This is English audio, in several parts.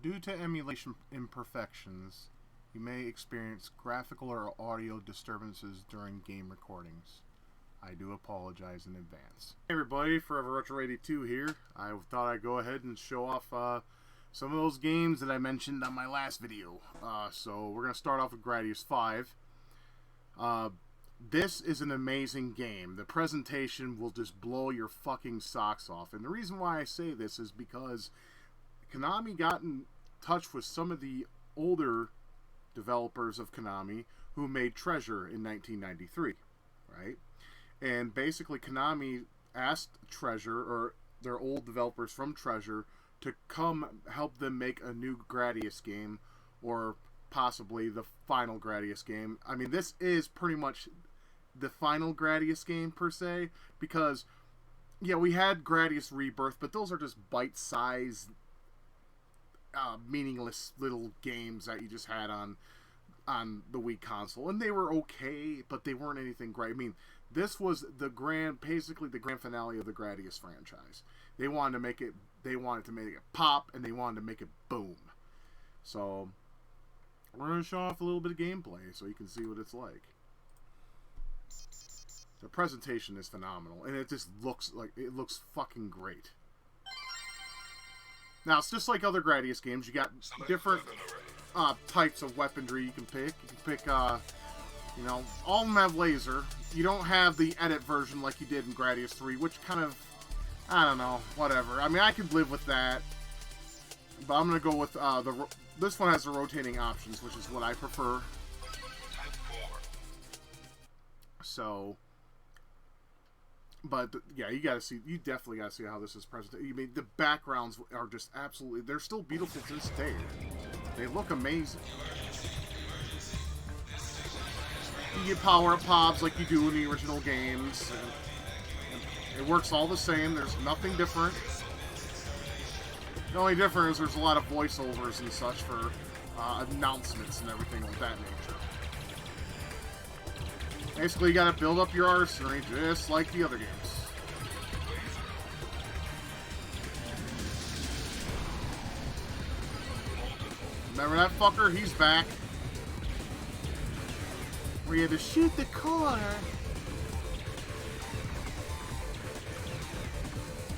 Due to emulation imperfections, you may experience graphical or audio disturbances during game recordings. I do apologize in advance. Hey everybody, Forever Retro 82 here. I thought I'd go ahead and show off some of those games that I mentioned on my last video. So we're going to start off with Gradius 5. This is an amazing game. The presentation will just blow your fucking socks off. And the reason why I say this is because Konami got in touch with some of the older developers of Konami who made Treasure in 1993, right? And basically Konami asked Treasure, or their old developers from Treasure, to come help them make a new Gradius game, or possibly the final Gradius game. I mean, this is pretty much the final Gradius game, per se, because, yeah, we had Gradius Rebirth, but those are just bite-sized, meaningless little games that you just had on the Wii console, and they were okay, but they weren't anything great. I mean, this was basically the grand finale of the Gradius franchise. They wanted to make it pop, and they wanted to make it boom. So we're going to show off a little bit of gameplay so you can see what it's like. The presentation is phenomenal, and it just looks fucking great. Now, it's just like other Gradius games. You got different types of weaponry you can pick. You can pick, you know, all of them have laser. You don't have the edit version like you did in Gradius 3, which kind of, I don't know, whatever. I mean, I could live with that, but I'm going to go with, this one has the rotating options, which is what I prefer. So, but yeah, you definitely gotta see how this is presented. I mean, the backgrounds are just absolutely, they're still beautiful to this day. They look amazing. You get power-up pops like you do in the original games. And it works all the same. There's nothing different. The only difference is there's a lot of voiceovers and such for announcements and everything of that nature. Basically, you gotta build up your arsenal just like the other games. Remember that fucker? He's back. We had to shoot the core.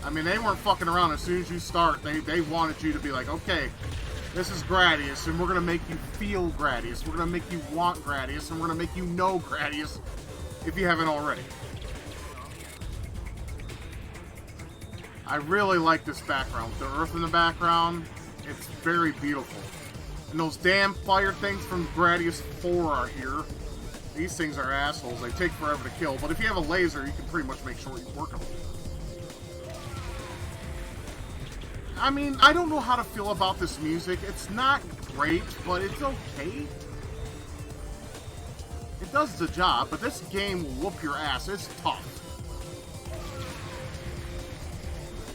I mean, they weren't fucking around. As soon as you start, they wanted you to be like, okay, this is Gradius, and we're going to make you feel Gradius. We're going to make you want Gradius, and we're going to make you know Gradius if you haven't already. I really like this background. The earth in the background, it's very beautiful. And those damn fire things from Gradius 4 are here. These things are assholes. They take forever to kill, but if you have a laser, you can pretty much make short work of them. I mean, I don't know how to feel about this music. It's not great, but it's okay. It does the job, but this game will whoop your ass. It's tough.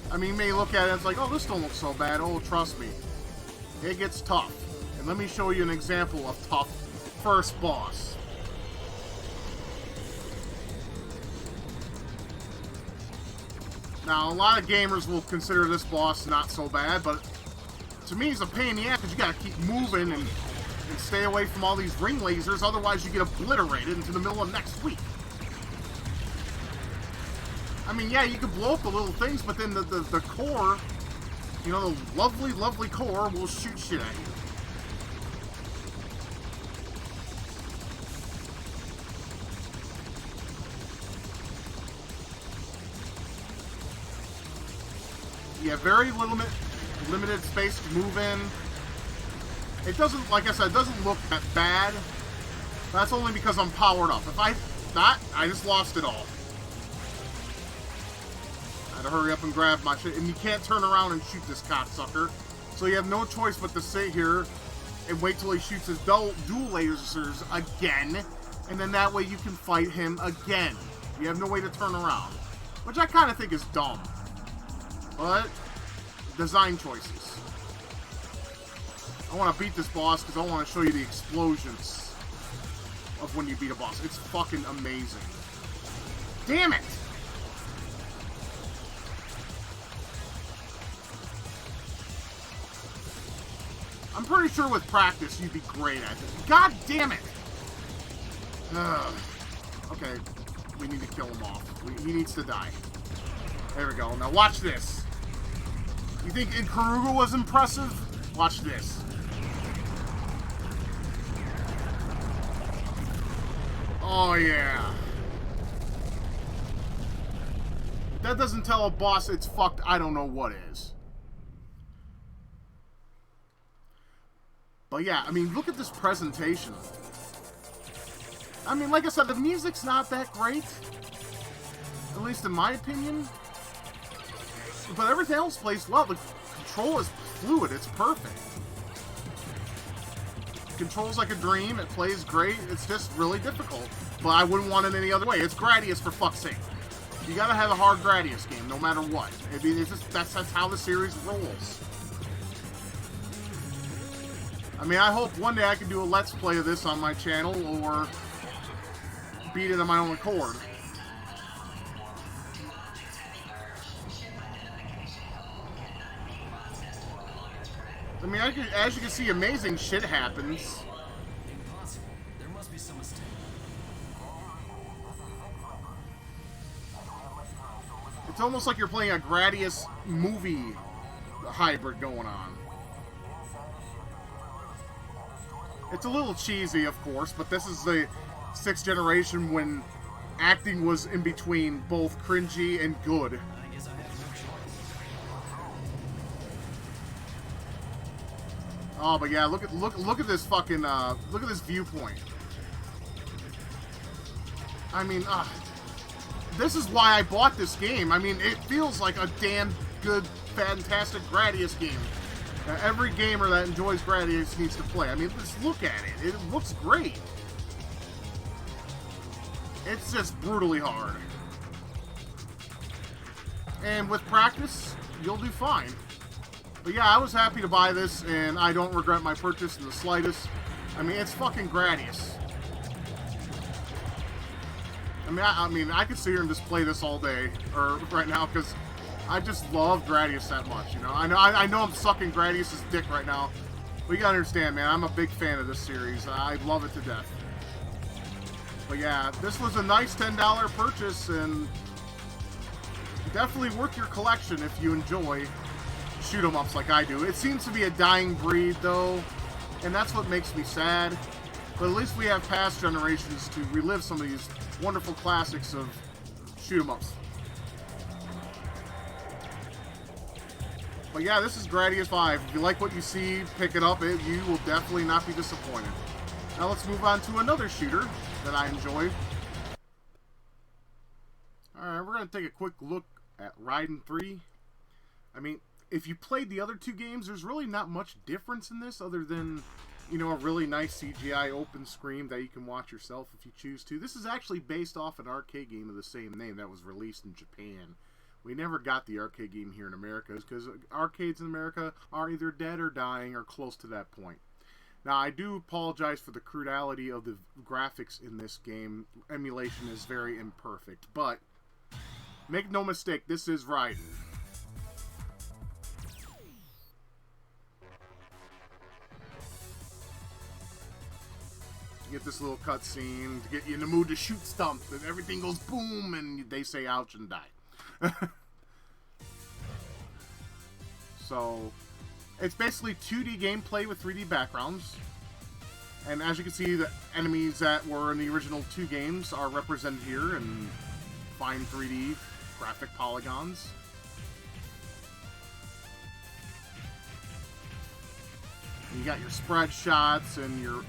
I mean, you may look at it and it's like, oh, this don't look so bad. Oh, trust me. It gets tough. And let me show you an example of tough first boss. Now, a lot of gamers will consider this boss not so bad, but to me, it's a pain in the ass because you gotta keep moving and stay away from all these ring lasers, otherwise you get obliterated into the middle of next week. I mean, yeah, you can blow up the little things, but then the core, you know, the lovely, lovely core will shoot shit at you. You have very limited space to move in. It doesn't, like I said, it doesn't look that bad. That's only because I'm powered up. If I not, I just lost it all. I had to hurry up and grab my shit. And you can't turn around and shoot this cocksucker. So you have no choice but to sit here and wait till he shoots his dual lasers again. And then that way you can fight him again. You have no way to turn around. Which I kind of think is dumb. But, design choices. I want to beat this boss because I want to show you the explosions of when you beat a boss. It's fucking amazing. Damn it! I'm pretty sure with practice you'd be great at this. God damn it! Okay, we need to kill him off. He needs to die. There we go. Now watch this. You think Ikaruga was impressive? Watch this. Oh yeah. That doesn't tell a boss it's fucked. I don't know what is. But yeah, I mean, look at this presentation. I mean, like I said, the music's not that great. At least in my opinion. But everything else plays well. The control is fluid. It's perfect. It controls like a dream. It plays great. It's just really difficult. But I wouldn't want it any other way. It's Gradius, for fuck's sake. You gotta have a hard Gradius game, no matter what. I mean, it's just, that's how the series rolls. I mean, I hope one day I can do a Let's Play of this on my channel, or beat it on my own accord. I mean, as you can see, amazing shit happens. There must be some mistake. It's almost like you're playing a Gradius movie hybrid going on. It's a little cheesy, of course, but this is the 6th generation when acting was in between both cringy and good. I guess I have no choice. Oh, but yeah, look at this fucking look at this viewpoint. I mean, this is why I bought this game. I mean, it feels like a damn good, fantastic Gradius game. Every gamer that enjoys Gradius needs to play. I mean, just look at it. It looks great. It's just brutally hard. And with practice, you'll do fine. But yeah, I was happy to buy this, and I don't regret my purchase in the slightest. I mean, it's fucking Gradius. I mean, I could sit here and just play this all day, or right now, because I just love Gradius that much, you know? I know I'm sucking Gradius' dick right now, but you gotta understand, man, I'm a big fan of this series. I love it to death. But yeah, this was a nice $10 purchase, and definitely worth your collection if you enjoy shoot-em-ups like I do. It seems to be a dying breed, though, and that's what makes me sad. But at least we have past generations to relive some of these wonderful classics of shoot-em-ups. But yeah, this is Gradius 5. If you like what you see, pick it up. You will definitely not be disappointed. Now let's move on to another shooter that I enjoy. Alright, we're going to take a quick look at Raiden 3. I mean, if you played the other two games, there's really not much difference in this other than, you know, a really nice CGI open screen that you can watch yourself if you choose to. This is actually based off an arcade game of the same name that was released in Japan. We never got the arcade game here in America because arcades in America are either dead or dying or close to that point. Now, I do apologize for the crudelity of the graphics in this game. Emulation is very imperfect, but make no mistake, this is Raiden. You get this little cutscene to get you in the mood to shoot stuff, and everything goes boom, and they say ouch and die. So, it's basically 2D gameplay with 3D backgrounds. And as you can see, the enemies that were in the original two games are represented here in fine 3D graphic polygons. And you got your spread shots and your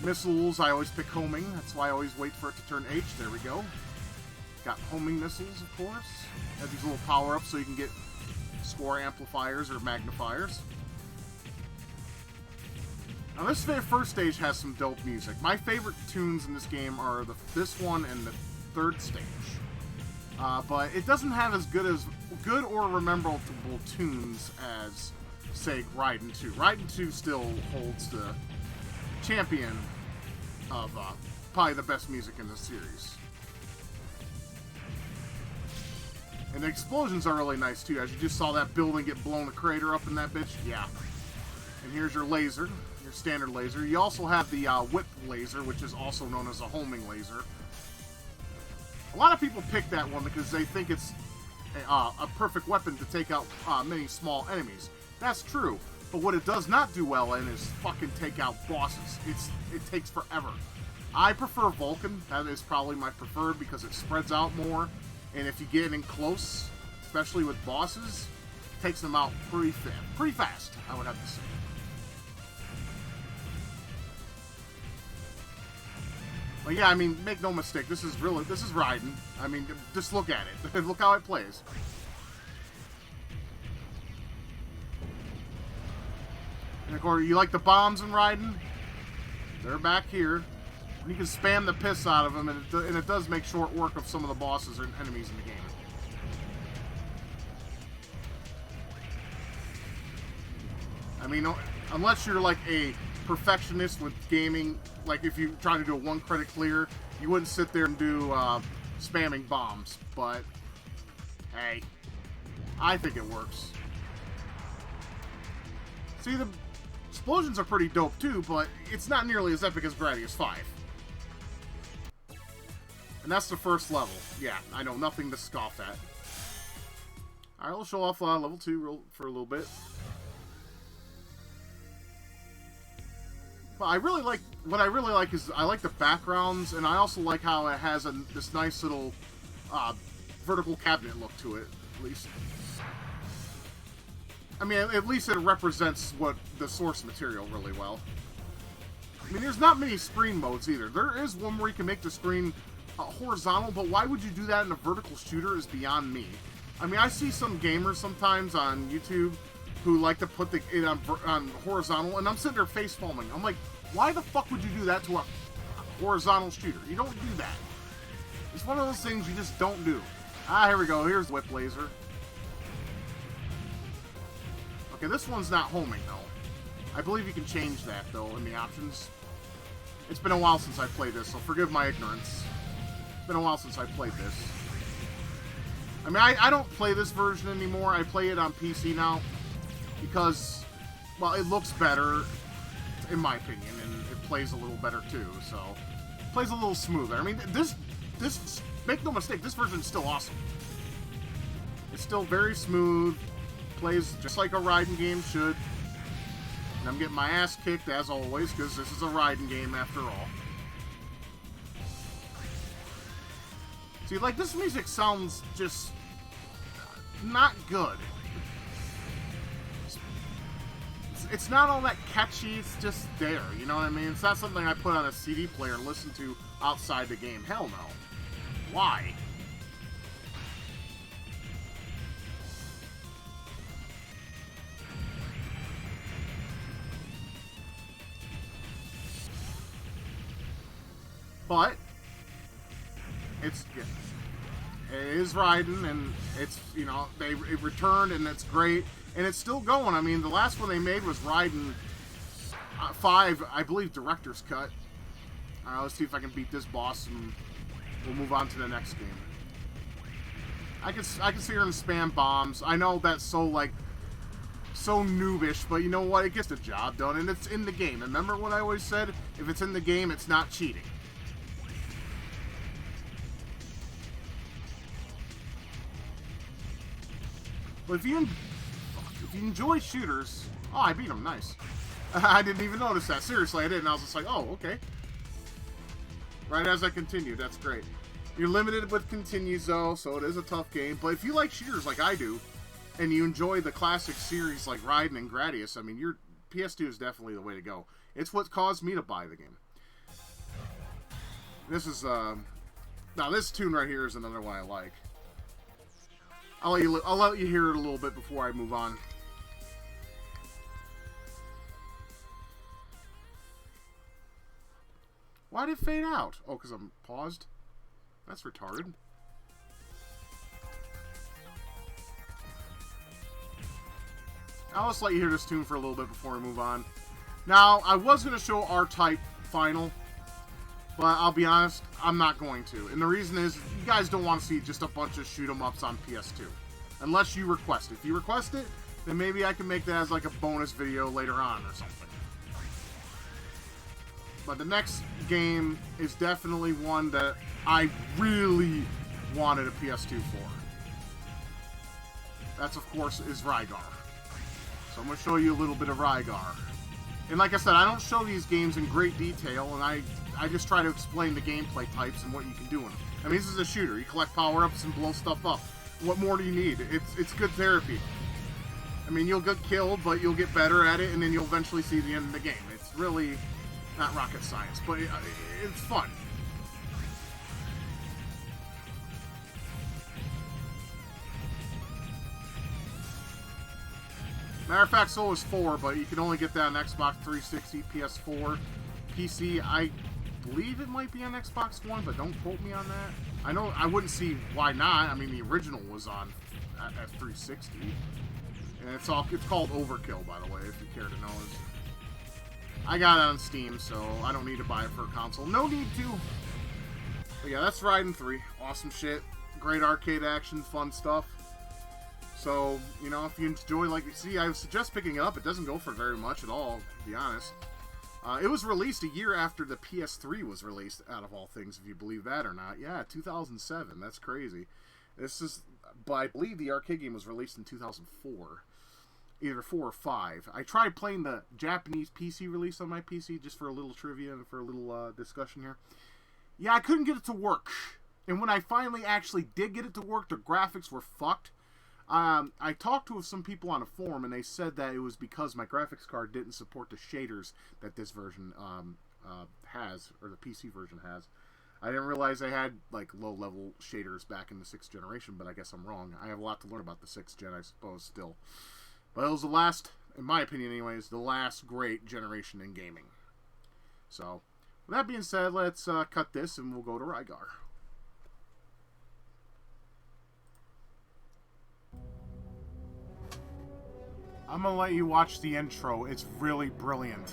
missiles. I always pick homing. That's why I always wait for it to turn H. There we go. Got homing missiles, of course. Have these little power-ups so you can get score amplifiers or magnifiers. Now this first stage has some dope music. My favorite tunes in this game are this one and the third stage. But it doesn't have as good or memorable tunes as, say, Raiden 2. Raiden 2 still holds the champion of probably the best music in the series. And the explosions are really nice too, as you just saw that building get blown, a crater up in that bitch. Yeah, And here's your laser, your standard laser. You also have the whip laser, which is also known as a homing laser. A lot of people pick that one because they think it's a perfect weapon to take out many small enemies. That's true, but what it does not do well in is fucking take out bosses. It takes forever. I prefer Vulcan. That is probably my preferred because it spreads out more, and if you get in close, especially with bosses, it takes them out pretty fast, I would have to say. But yeah, I mean, make no mistake, this is Raiden. I mean, just look at it. Look how it plays. And of course, you like the bombs in Raiden? They're back here. And you can spam the piss out of them, and it does make short work of some of the bosses and enemies in the game. I mean, unless you're like a perfectionist with gaming, like if you're trying to do a one credit clear, you wouldn't sit there and do spamming bombs. But hey, I think it works. See, the explosions are pretty dope too, but it's not nearly as epic as Gradius 5. And that's the first level. Yeah, I know, nothing to scoff at. Alright, we'll show off level 2 for a little bit. But what I really like is I like the backgrounds, and I also like how it has this nice little vertical cabinet look to it, at least. I mean, at least it represents what the source material really well. I mean, there's not many screen modes either. There is one where you can make the screen horizontal, but why would you do that in a vertical shooter is beyond me. I mean, I see some gamers sometimes on YouTube who like to put it on horizontal, and I'm sitting there face palming. I'm like, why the fuck would you do that to a horizontal shooter? You don't do that. It's one of those things you just don't do. Ah, here we go. Here's whip laser. Okay, this one's not homing, though. I believe you can change that, though, in the options. It's been a while since I played this, so forgive my ignorance. It's been a while since I played this. I mean, I don't play this version anymore. I play it on PC now because, well, it looks better, in my opinion, and it plays a little better, too, so... It plays a little smoother. I mean, this, make no mistake, this version is still awesome. It's still very smooth, plays just like a Raiden game should. And I'm getting my ass kicked, as always, because this is a Raiden game, after all. See, like, this music sounds just not good. It's not all that catchy, it's just there, you know what I mean? It's not something I put on a CD player and listen to outside the game. Hell no. Why? But it is Raiden, and it's, you know, it returned, and it's great, and it's still going. I mean, the last one they made was Raiden 5, I believe, director's cut. Let's see if I can beat this boss, and we'll move on to the next game. I can sit here and spam bombs. I know that's so noobish, but you know what? It gets the job done, and it's in the game. Remember what I always said? If it's in the game, it's not cheating. But if you enjoy shooters... Oh, I beat him. Nice. I didn't even notice that. Seriously, I didn't. I was just like, oh, okay. Right as I continued. That's great. You're limited with continues, though, so it is a tough game. But if you like shooters like I do, and you enjoy the classic series like Raiden and Gradius, I mean, your PS2 is definitely the way to go. It's what caused me to buy the game. This is, now this tune right here is another one I like. I'll let you hear it a little bit before I move on. Why did it fade out? Oh, because I'm paused? That's retarded. I'll just let you hear this tune for a little bit before we move on. Now, I was going to show R-Type Final, but I'll be honest, I'm not going to. And the reason is, you guys don't want to see just a bunch of shoot-em-ups on PS2. Unless you request it. If you request it, then maybe I can make that as like a bonus video later on or something. But the next game is definitely one that I really wanted a PS2 for. That's, of course, is Rygar. So I'm going to show you a little bit of Rygar. And like I said, I don't show these games in great detail, and I just try to explain the gameplay types and what you can do in them. I mean, this is a shooter. You collect power-ups and blow stuff up. What more do you need? It's good therapy. I mean, you'll get killed, but you'll get better at it, and then you'll eventually see the end of the game. It's really not rocket science, but it's fun. Matter of fact, so is 4, but you can only get that on Xbox 360, PS4, PC. I believe it might be on Xbox One, but don't quote me on that. I know I wouldn't see why not. I mean, the original was on at 360, and it's called Overkill, by the way, if you care to know. I got it on Steam, so I don't need to buy it for a console. No need to. But yeah, that's Raiden 3. Awesome shit. Great arcade action, fun stuff. So, you know, if you enjoy, like, see, I suggest picking it up. It doesn't go for very much at all, to be honest. It was released a year after the PS3 was released, out of all things, if you believe that or not. Yeah, 2007. That's crazy. But I believe the arcade game was released in 2004. Either 4 or 5. I tried playing the Japanese PC release on my PC, just for a little trivia and for a little discussion here. Yeah, I couldn't get it to work. And when I finally actually did get it to work, the graphics were fucked. I talked to some people on a forum, and they said that it was because my graphics card didn't support the shaders that this version has, or the PC version has. I didn't realize they had, like, low-level shaders back in the 6th generation, but I guess I'm wrong. I have a lot to learn about the 6th gen, I suppose, still. But it was the last, in my opinion anyways, the last great generation in gaming. So, with that being said, let's cut this, and we'll go to Rygar. I'm gonna let you watch the intro. It's really brilliant.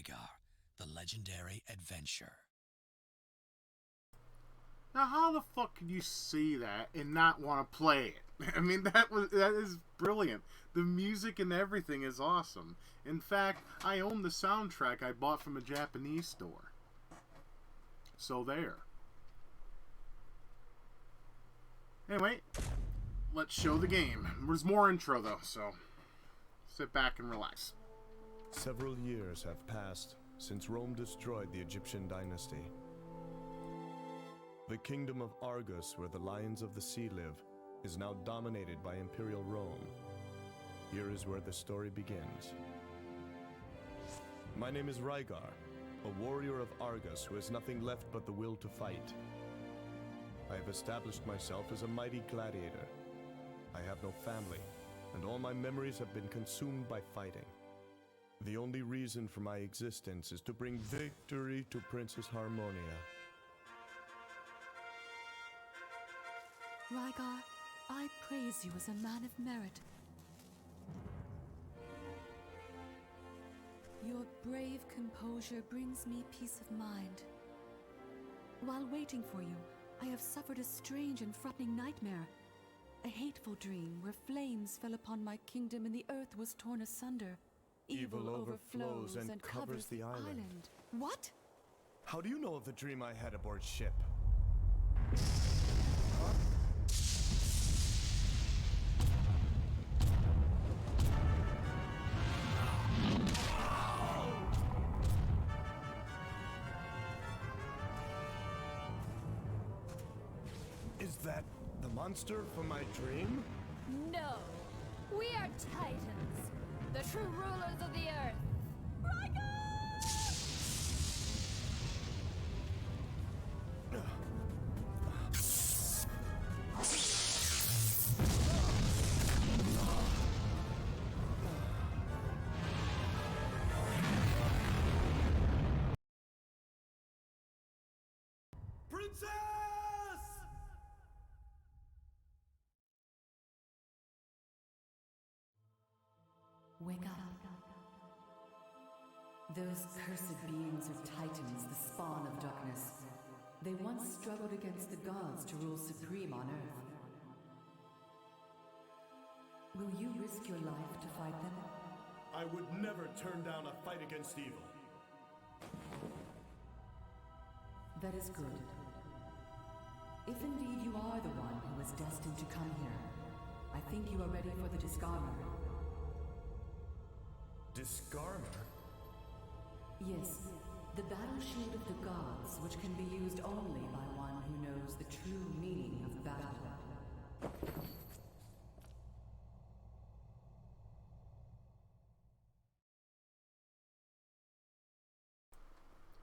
Rygar, the legendary adventure. Now, how the fuck could you see that and not want to play it? I mean, that is brilliant. The music and everything is awesome. In fact, I own the soundtrack I bought from a Japanese store. So there. Anyway, let's show the game. There's more intro though, so sit back and relax. Several years have passed since Rome destroyed the Egyptian dynasty. The kingdom of Argos, where the lions of the sea live, is now dominated by Imperial Rome. Here is where the story begins. My name is Rygar, a warrior of Argos who has nothing left but the will to fight. I have established myself as a mighty gladiator. I have no family, and all my memories have been consumed by fighting. The only reason for my existence is to bring victory to Princess Harmonia. Rygar, I praise you as a man of merit. Your brave composure brings me peace of mind. While waiting for you, I have suffered a strange and frightening nightmare. A hateful dream where flames fell upon my kingdom and the earth was torn asunder. Evil overflows and covers the island. What? How do you know of the dream I had aboard ship? Is that the monster from my dream? No, we are Titans, the true rulers of the earth. Princess! Wake up. Those cursed beings are Titans, the spawn of darkness. They once struggled against the gods to rule supreme on Earth. Will you risk your life to fight them? I would never turn down a fight against evil. That is good. If indeed you are the one who was destined to come here, I think you are ready for the disarmer. Disarmer? Yes, the battle shield of the gods, which can be used only by one who knows the true meaning of battle.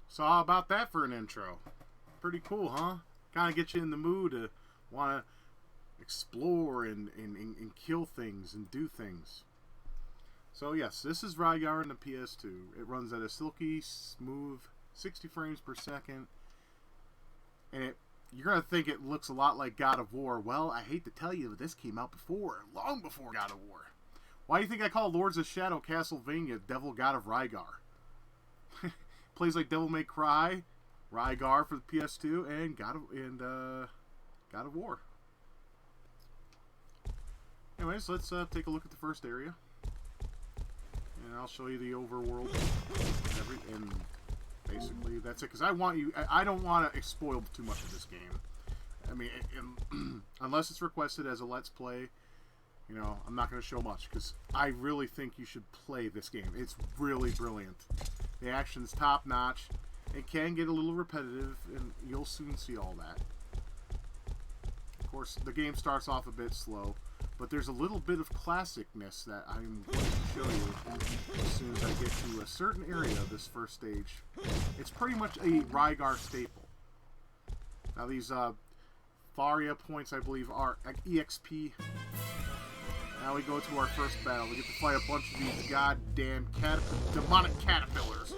So how about that for an intro? Pretty cool, huh? Kind of get you in the mood to want to explore and kill things and do things. So yes, this is Rygar in the PS2. It runs at a silky, smooth 60 frames per second. And you're going to think it looks a lot like God of War. Well, I hate to tell you, but this came out before, long before God of War. Why do you think I call Lords of Shadow Castlevania Devil God of Rygar? Plays like Devil May Cry, Rygar for the PS2, and God of War. Anyways, let's take a look at the first area. And I'll show you the overworld and basically that's it. Because I don't want to spoil too much of this game. I mean, unless it's requested as a Let's Play, you know, I'm not going to show much. Because I really think you should play this game. It's really brilliant. The action's top-notch. It can get a little repetitive, and you'll soon see all that. Of course, the game starts off a bit slow. But there's a little bit of classicness that I'm going to show you as soon as I get to a certain area of this first stage. It's pretty much a Rygar staple. Now these Faria points, I believe, are EXP. Now we go to our first battle. We get to fight a bunch of these goddamn demonic caterpillars.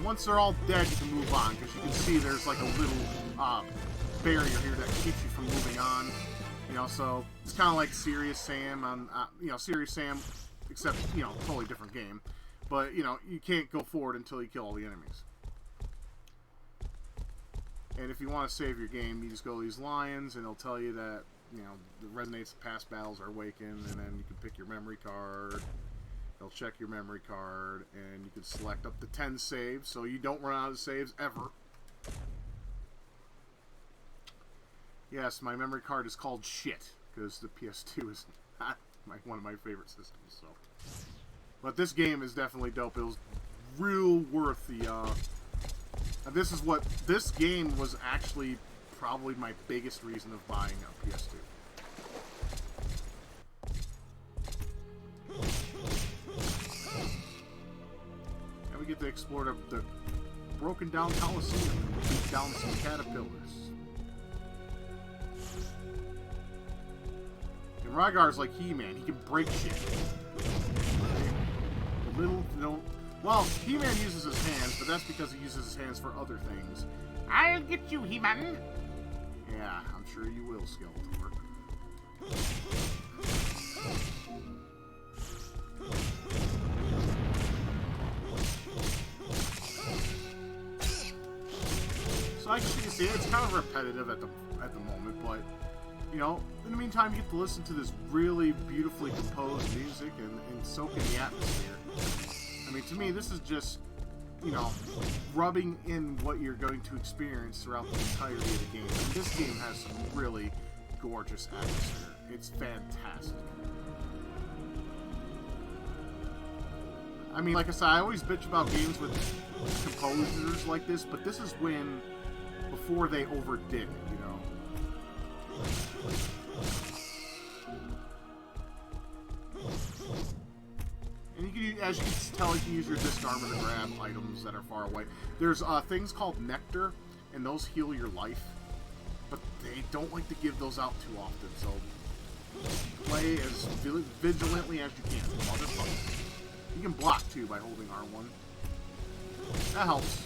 Once they're all dead, you can move on, because you can see there's like a little barrier here that keeps you from moving on. You know, so it's kind of like Serious Sam on, Serious Sam, except, totally different game. But, you can't go forward until you kill all the enemies. And if you want to save your game, you just go to these lions, and it'll tell you that, the resonates past battles are awakened, and then you can pick your memory card. They'll check your memory card, and you can select up to 10 saves, so you don't run out of saves ever. Yes, my memory card is called shit, because the PS2 is not one of my favorite systems, so. But this game is definitely dope. It was real worth the, this game was actually probably my biggest reason of buying a PS2. And we get to explore the broken down Coliseum and beat down some caterpillars. And Rygar's like He-Man, he can break shit. Well, He-Man uses his hands, but that's because he uses his hands for other things. I'll get you, He-Man! Yeah, I'm sure you will, Skeletor. So I can see it's kind of repetitive at the moment, but in the meantime, you get to listen to this really beautifully composed music and soak in the atmosphere. I mean, to me, this is just, rubbing in what you're going to experience throughout the entirety of the game. And this game has some really gorgeous atmosphere. It's fantastic. I mean, like I said, I always bitch about games with composers like this, but this is before they overdid it, And you can, as you can tell, you can use your disc armor to grab items that are far away. There's things called Nectar, and those heal your life. But they don't like to give those out too often, so play as vigilantly as you can, motherfucker. You can block, too, by holding R1. That helps.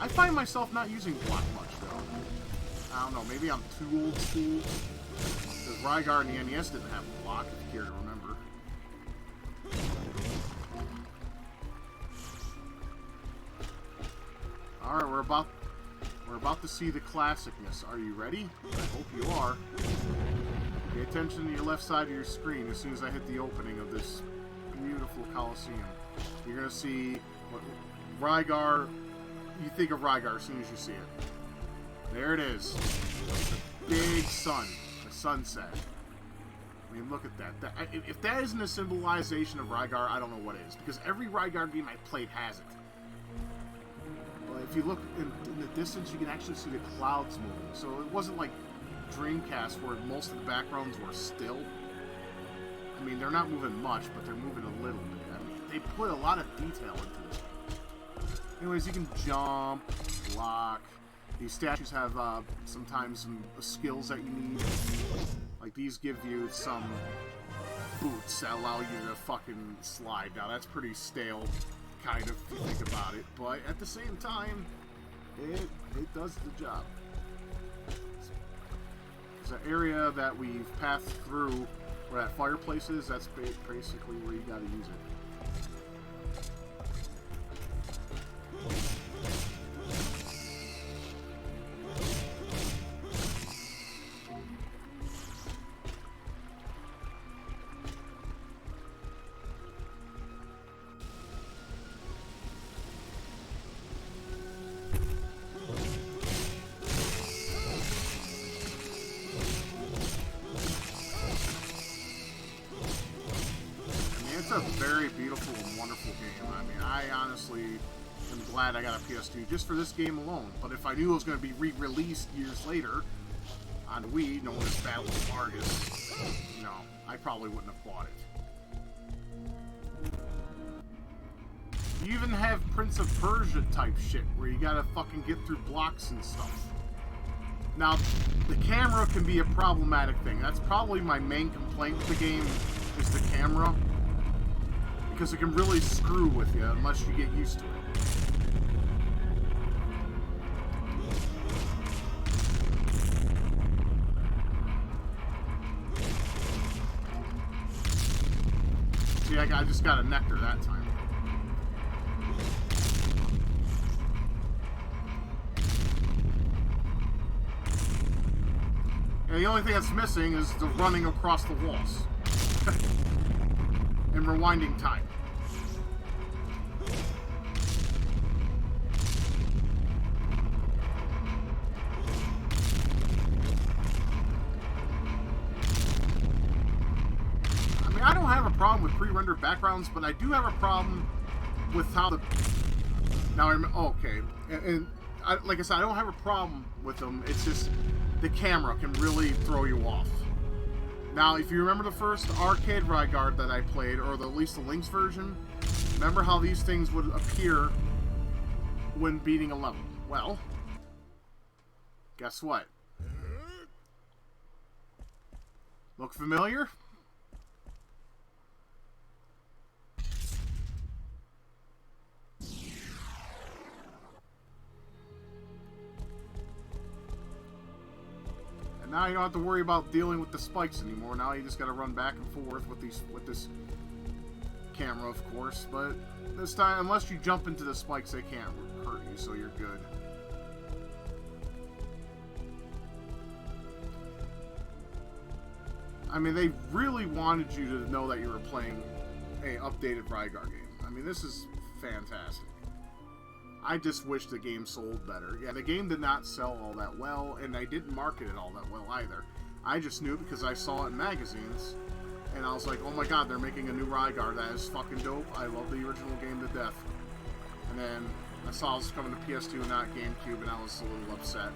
I find myself not using block much, though. I don't know, maybe I'm too old school. Because Rygar and the NES didn't have a block, if you care to remember. Alright, we're about to see the classicness. Are you ready? I hope you are. Pay attention to your left side of your screen as soon as I hit the opening of this beautiful Coliseum. You're gonna see what Rygar. You think of Rygar as soon as you see it. There it is. The big sun. The sunset. I mean, look at that. If that isn't a symbolization of Rygar, I don't know what is. Because every Rygar game I played has it. But if you look in the distance, you can actually see the clouds moving. So it wasn't like Dreamcast where most of the backgrounds were still. I mean, they're not moving much, but they're moving a little bit. I mean, they put a lot of detail into this game. Anyways, you can jump, block. These statues have sometimes some skills that you need. Like these give you some boots that allow you to fucking slide. Now that's pretty stale, kind of, if you think about it. But at the same time, it does the job. There's an area that we've passed through where that fireplace is. That's basically where you gotta use it. A very beautiful and wonderful game. I mean, I honestly am glad I got a PS2 just for this game alone. But if I knew it was going to be re-released years later on Wii, known as Battle of Argus, I probably wouldn't have bought it. You even have Prince of Persia type shit where you gotta fucking get through blocks and stuff. Now, the camera can be a problematic thing. That's probably my main complaint with the game, is the camera. Because it can really screw with you unless you get used to it. See, I just got a nectar that time. And the only thing that's missing is the running across the walls. And rewinding time. I don't have a problem with pre-rendered backgrounds, but I do have a problem with how the... Now, okay. And like I said, I don't have a problem with them. It's just the camera can really throw you off. Now, if you remember the first arcade Ryguard that I played, or at least the Lynx version, remember how these things would appear when beating a level? Well, guess what? Look familiar? Now you don't have to worry about dealing with the spikes anymore. Now you just got to run back and forth with this camera, of course. But this time, unless you jump into the spikes, they can't hurt you, so you're good. I mean, they really wanted you to know that you were playing a updated Rygar game. I mean, this is fantastic. I just wish the game sold better. Yeah, the game did not sell all that well, and they didn't market it all that well either. I just knew it because I saw it in magazines, and I was like, oh my god, they're making a new Rygar. That is fucking dope. I love the original game to death. And then I saw it was coming to PS2 and not GameCube, and I was a little upset.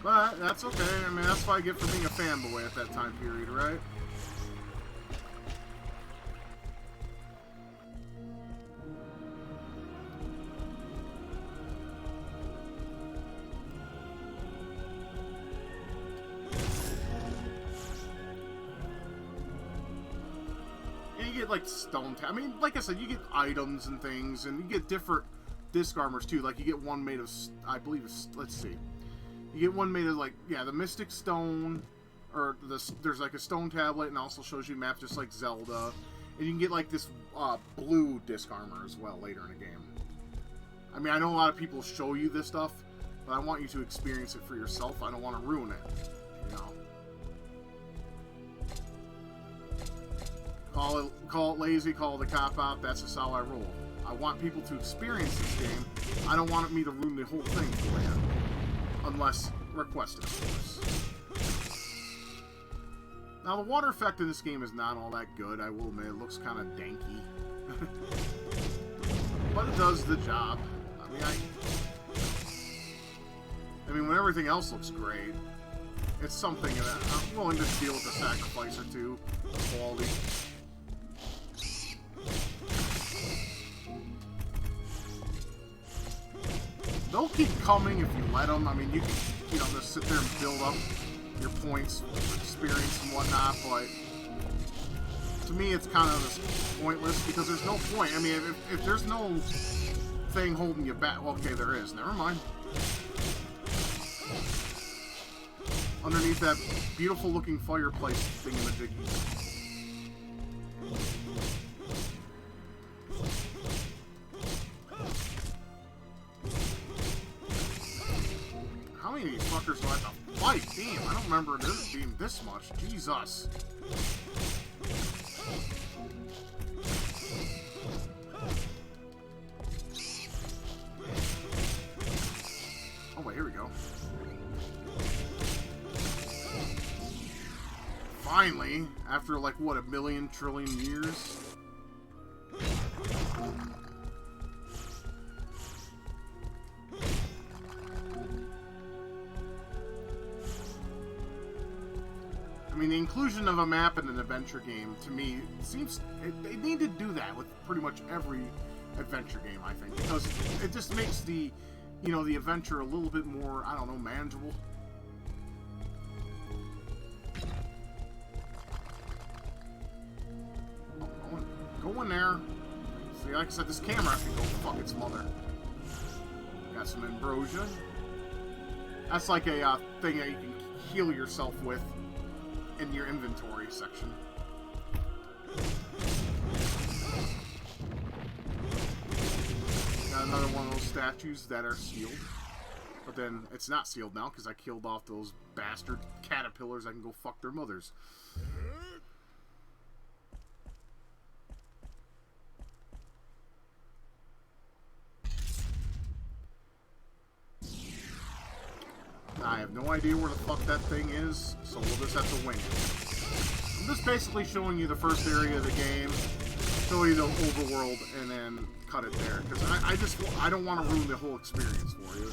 But that's okay. I mean, that's what I get for being a fanboy at that time period, right? Like stone I mean, like I said, you get items and things, and you get different disc armors too. Like you get one made of, I believe it's, let's see, you get one made of like, yeah, the Mystic Stone, or there's like a stone tablet, and also shows you maps just like Zelda, and you can get like this blue disc armor as well later in the game. I mean, I know a lot of people show you this stuff, but I want you to experience it for yourself. I don't want to ruin it, you know. Call it lazy, call it a cop-out, that's just how I roll. I want people to experience this game. I don't want me to ruin the whole thing for you. Unless requested, of course. Now, the water effect in this game is not all that good, I will admit. It looks kind of danky. But it does the job. I mean, when everything else looks great, it's something that I'm willing to deal with a sacrifice or two of quality. They'll keep coming if you let them. I mean, you can, you know, just sit there and build up your points, experience and whatnot, but to me it's kind of just pointless because there's no point. I mean, if there's no thing holding you back, well, okay, there is. Never mind. Underneath that beautiful looking fireplace thingamajiggy. How many of these fuckers do I have to fight? Damn, I don't remember this being this much. Jesus. Oh wait, here we go. Finally, after like, what, 1,000,000 trillion years? I mean, the inclusion of a map in an adventure game, to me, seems... They need to do that with pretty much every adventure game, I think. Because it just makes the, you know, the adventure a little bit more, I don't know, manageable. Go in there. See, like I said, this camera can go fuck its mother. Got some ambrosia. That's like a thing that you can heal yourself with. in your inventory section. Got another one of those statues that are sealed. But then it's not sealed now because I killed off those bastard caterpillars that can go fuck their mothers. I have no idea where the fuck that thing is, so we'll just have to wing it. I'm just basically showing you the first area of the game, show you the overworld, and then cut it there. Because I don't want to ruin the whole experience for you.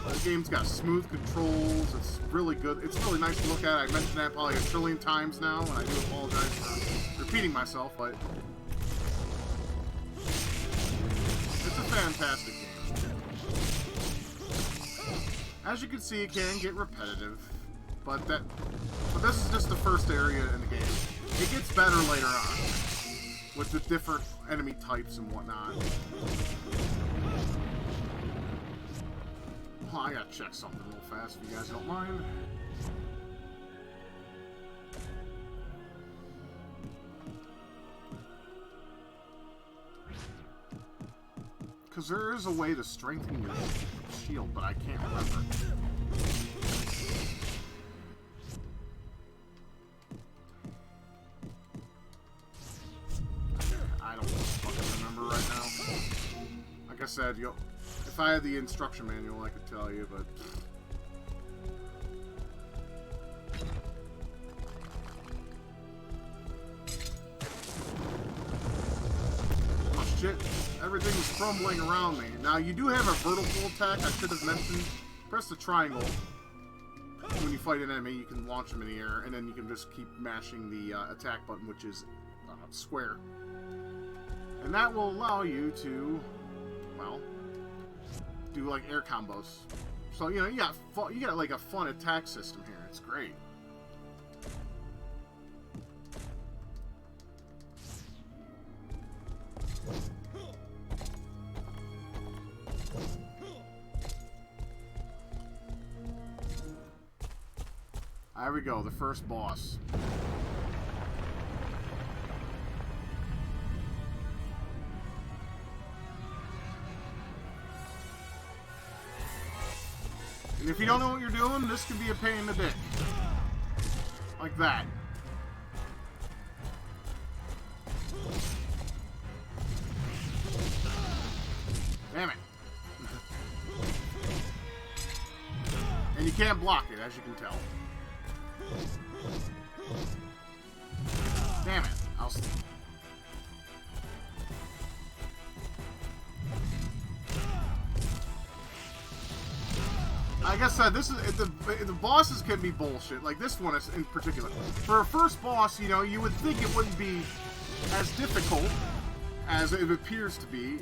The game's got smooth controls, it's really good, it's really nice to look at. I mentioned that probably a trillion times now, and I do apologize for repeating myself, but it's a fantastic game. As you can see, it can get repetitive, but this is just the first area in the game. It gets better later on, with the different enemy types and whatnot. Oh, I gotta check something real fast if you guys don't mind. Because there is a way to strengthen your shield, but I can't remember. I don't fucking remember right now. Like I said, if I had the instruction manual, I could tell you, but... Oh shit, everything is crumbling around me. Now, you do have a vertical attack, I should have mentioned. Press the triangle. When you fight an enemy, you can launch them in the air, and then you can just keep mashing the attack button, which is square. And that will allow you to, well, do like air combos. So you know you got like a fun attack system here. It's great. There we go, the first boss. And if you don't know what you're doing, this can be a pain in the dick. Like that. Damn it. And you can't block it, as you can tell. Damn it. Like I said, this is the bosses can be bullshit. Like this one is in particular. For a first boss, you know, you would think it wouldn't be as difficult as it appears to be,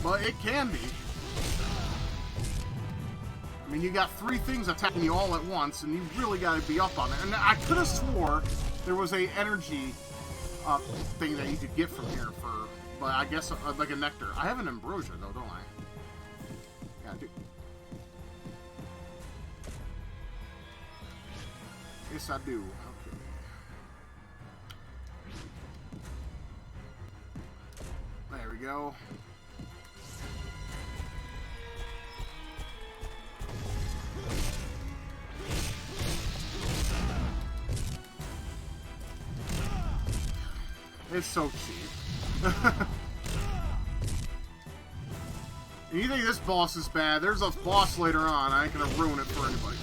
but it can be. I mean, you got 3 things attacking you all at once, and you really got to be up on it. And I could have swore there was a energy thing that you could get from here for, but I guess like a nectar. I have an ambrosia though, don't I? Yeah, I do. Yes, I do. Okay. There we go. It's so cheap. And you think this boss is bad? There's a boss later on. I ain't gonna ruin it for anybody.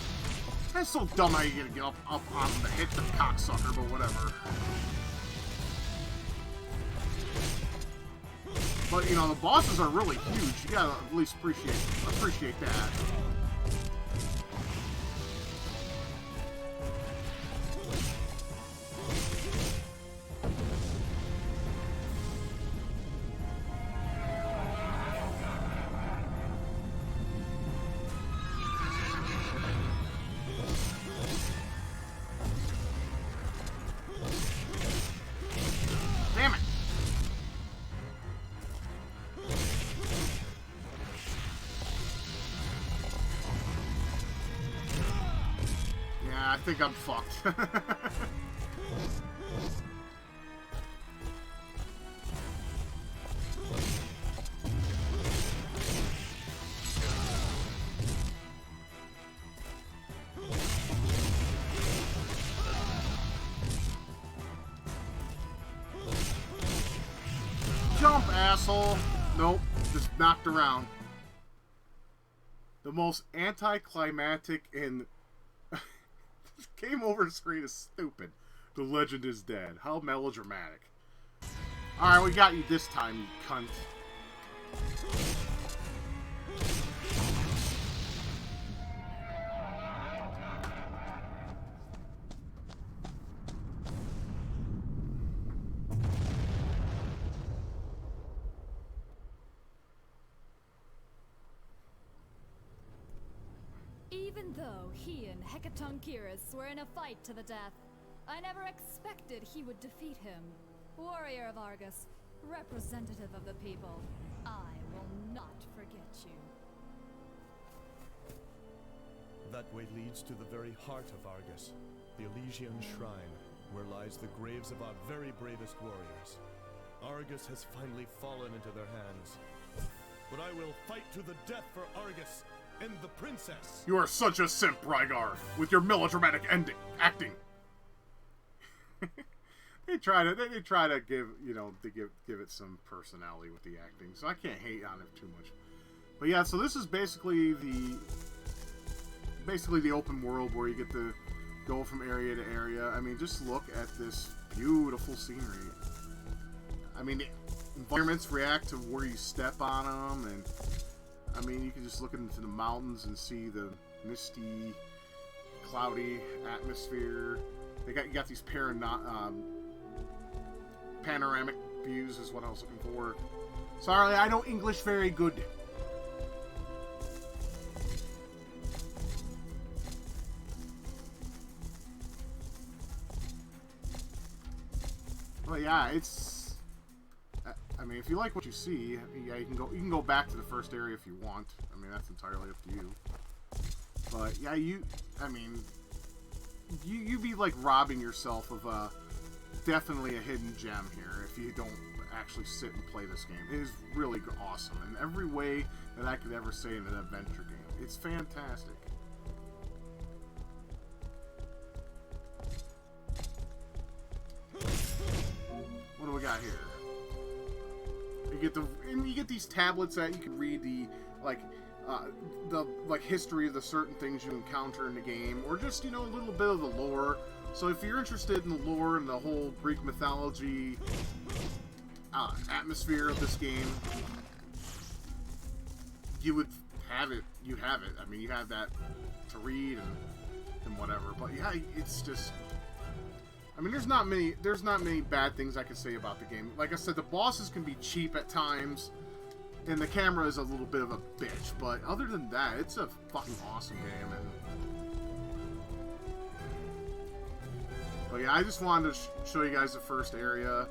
That's so dumb how you gonna get up on him to hit the cocksucker, but whatever. But you know, the bosses are really huge. You gotta at least appreciate that. think I'm fucked. Jump, asshole! Nope, just knocked around. The most anticlimactic in game over screen is stupid. The legend is dead. How melodramatic. Alright, we got you this time, you cunt. Even though he and Hecatoncheirus were in a fight to the death, I never expected he would defeat him. Warrior of Argus, representative of the people, I will not forget you. That way leads to the very heart of Argus, the Elysian Shrine, where lies the graves of our very bravest warriors. Argus has finally fallen into their hands. But I will fight to the death for Argus and the princess. You are such a simp, Rygar, with your melodramatic acting. They try to give, you know, to give it some personality with the acting, so I can't hate on it too much. But yeah, so this is basically the open world where you get to go from area to area. I mean, just look at this beautiful scenery. I mean, the environments react to where you step on them, and I mean, you can just look into the mountains and see the misty, cloudy atmosphere. You got these panoramic views is what I was looking for. Sorry, I know English very good. Well, yeah, it's. I mean, if you like what you see, yeah, you can go back to the first area if you want. I mean, that's entirely up to you. But yeah, I mean, you be like robbing yourself of definitely a hidden gem here if you don't actually sit and play this game. It is really awesome in every way that I could ever say in an adventure game. It's fantastic. What do we got here? You get these tablets that you can read the history of the certain things you encounter in the game, or just, you know, a little bit of the lore. So if you're interested in the lore and the whole Greek mythology atmosphere of this game, you would have it. You have it. I mean, you have that to read and whatever. But yeah, it's just. I mean, there's not many bad things I can say about the game. Like I said, the bosses can be cheap at times, and the camera is a little bit of a bitch. But other than that, it's a fucking awesome game. But yeah, I just wanted to show you guys the first area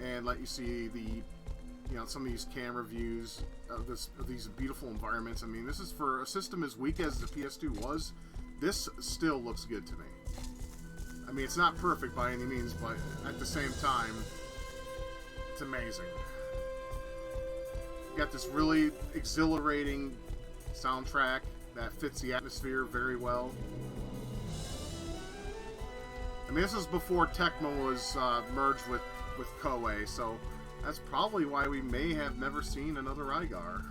and let you see the, you know, some of these camera views of these beautiful environments. I mean, this is for a system as weak as the PS2 was. This still looks good to me. I mean, it's not perfect by any means, but at the same time, it's amazing. You got this really exhilarating soundtrack that fits the atmosphere very well. I mean, this is before Tecmo was merged with Koei, so that's probably why we may have never seen another Rygar,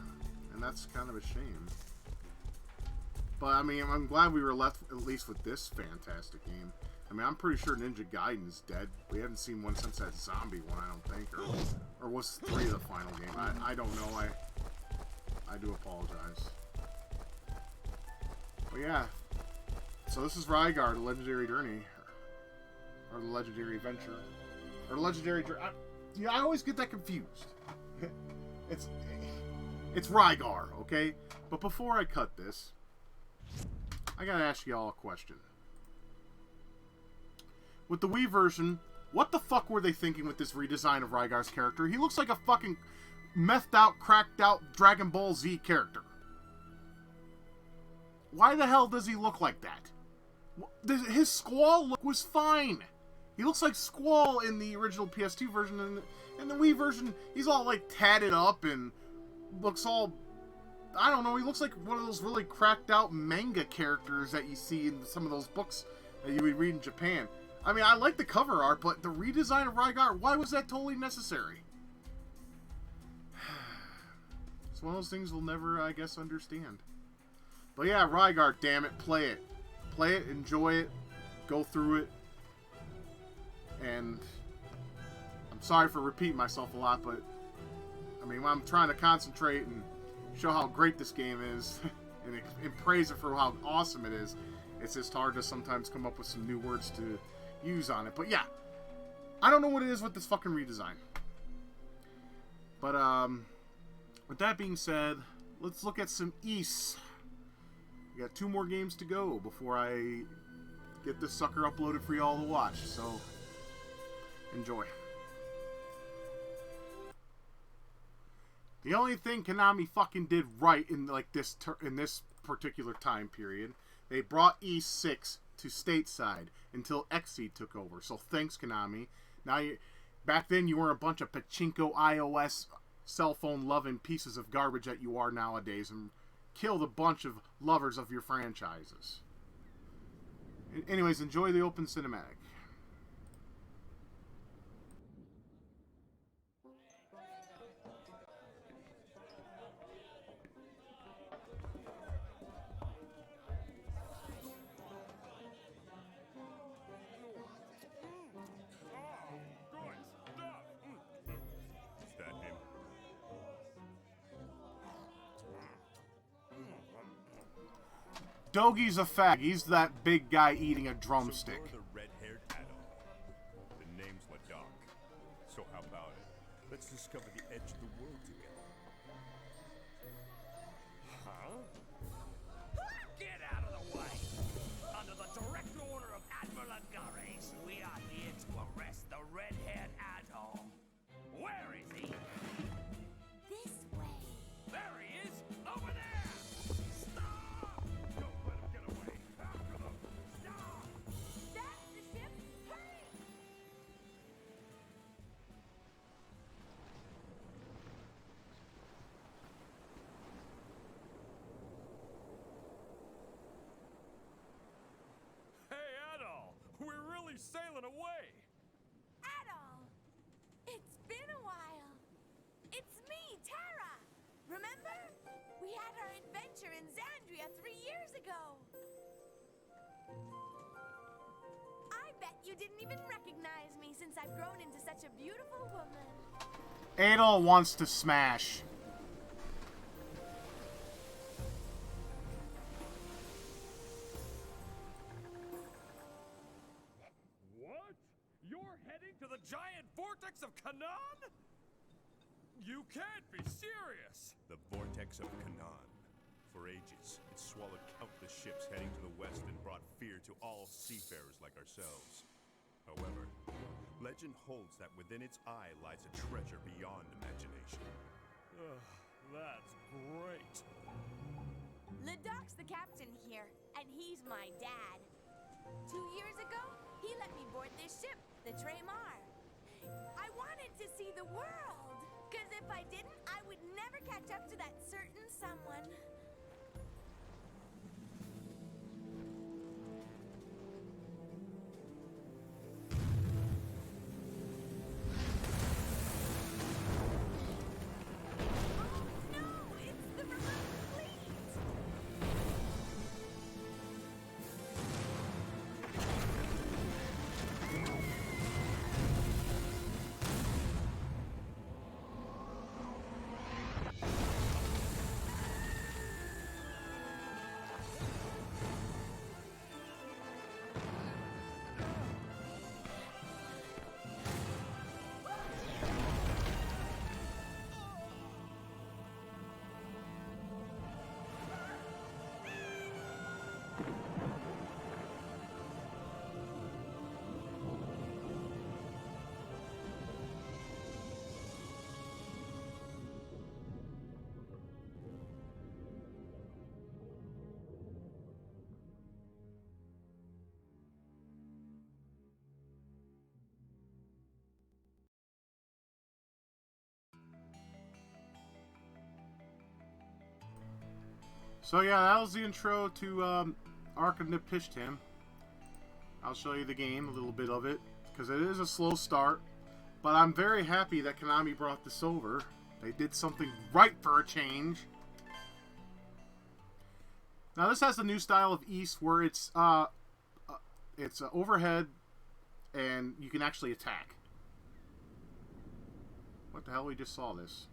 and that's kind of a shame. But I mean, I'm glad we were left at least with this fantastic game. I mean, I'm pretty sure Ninja Gaiden's dead. We haven't seen one since that zombie one, I don't think, or was 3 the final game? I don't know. I do apologize. But yeah, so this is Rygar, the Legendary Journey. Or the Legendary Adventure. Or Legendary Journey. I always get that confused. It's Rygar, okay? But before I cut this, I gotta ask y'all a question. With the Wii version, what the fuck were they thinking with this redesign of Rygar's character? He looks like a fucking methed out, cracked out Dragon Ball Z character. Why the hell does he look like that? His Squall look was fine. He looks like Squall in the original PS2 version, and in the Wii version, he's all like tatted up and looks all, I don't know, he looks like one of those really cracked out manga characters that you see in some of those books that you would read in Japan. I mean, I like the cover art, but the redesign of Rygar, why was that totally necessary? It's one of those things we'll never, I guess, understand. But yeah, Rygar, damn it, play it. Play it, enjoy it, go through it. And I'm sorry for repeating myself a lot, but I mean, when I'm trying to concentrate and show how great this game is and praise it for how awesome it is, it's just hard to sometimes come up with some new words to use on it. But yeah, I don't know what it is with this fucking redesign. But with that being said, let's look at some Ys. We got 2 more games to go before I get this sucker uploaded for y'all to watch. So enjoy. The only thing Konami fucking did right in like this particular time period, they brought Ys 6 to stateside until Xseed took over. So thanks, Konami. Now back then you were a bunch of pachinko iOS cell phone loving pieces of garbage that you are nowadays, and killed a bunch of lovers of your franchises. Anyways, enjoy the open cinematic. Dogi's a fag. He's that big guy eating a drumstick. So you're the red-haired adult. The name's Ladakh. So how about it? Let's discover the edge of the world together. Huh? Get out of the way! Under the direct order of Admiral Angares, we are here to arrest the red-haired adult. Where is he? This way. There he is! Over there! Stop! Don't let him get away! After them! Stop! That's the ship. Hurry! Hey, Adol! We're really sailing away! Adol! It's been a while. It's me, Tara. Remember? We had our adventure in Xandria 3 years ago. I bet you didn't even recognize me since I've grown into such a beautiful woman. Adol wants to smash. What? You're heading to the giant vortex of Canaan? You can't be serious! The vortex of Canaan. For ages, it swallowed countless ships heading to the west and brought fear to all seafarers like ourselves. However, legend holds that within its eye lies a treasure beyond imagination. That's great. Ladak's the captain here, and he's my dad. 2 years ago, he let me board this ship, the Tremar. I wanted to see the world, because if I didn't, I would never catch up to that certain someone. Oh no, it's the remote fleet! So yeah, that was the intro to Ark of Nipishtim. I'll show you the game, a little bit of it, because it is a slow start. But I'm very happy that Konami brought this over. They did something right for a change. Now this has the new style of East where it's overhead and you can actually attack. What the hell? We just saw this.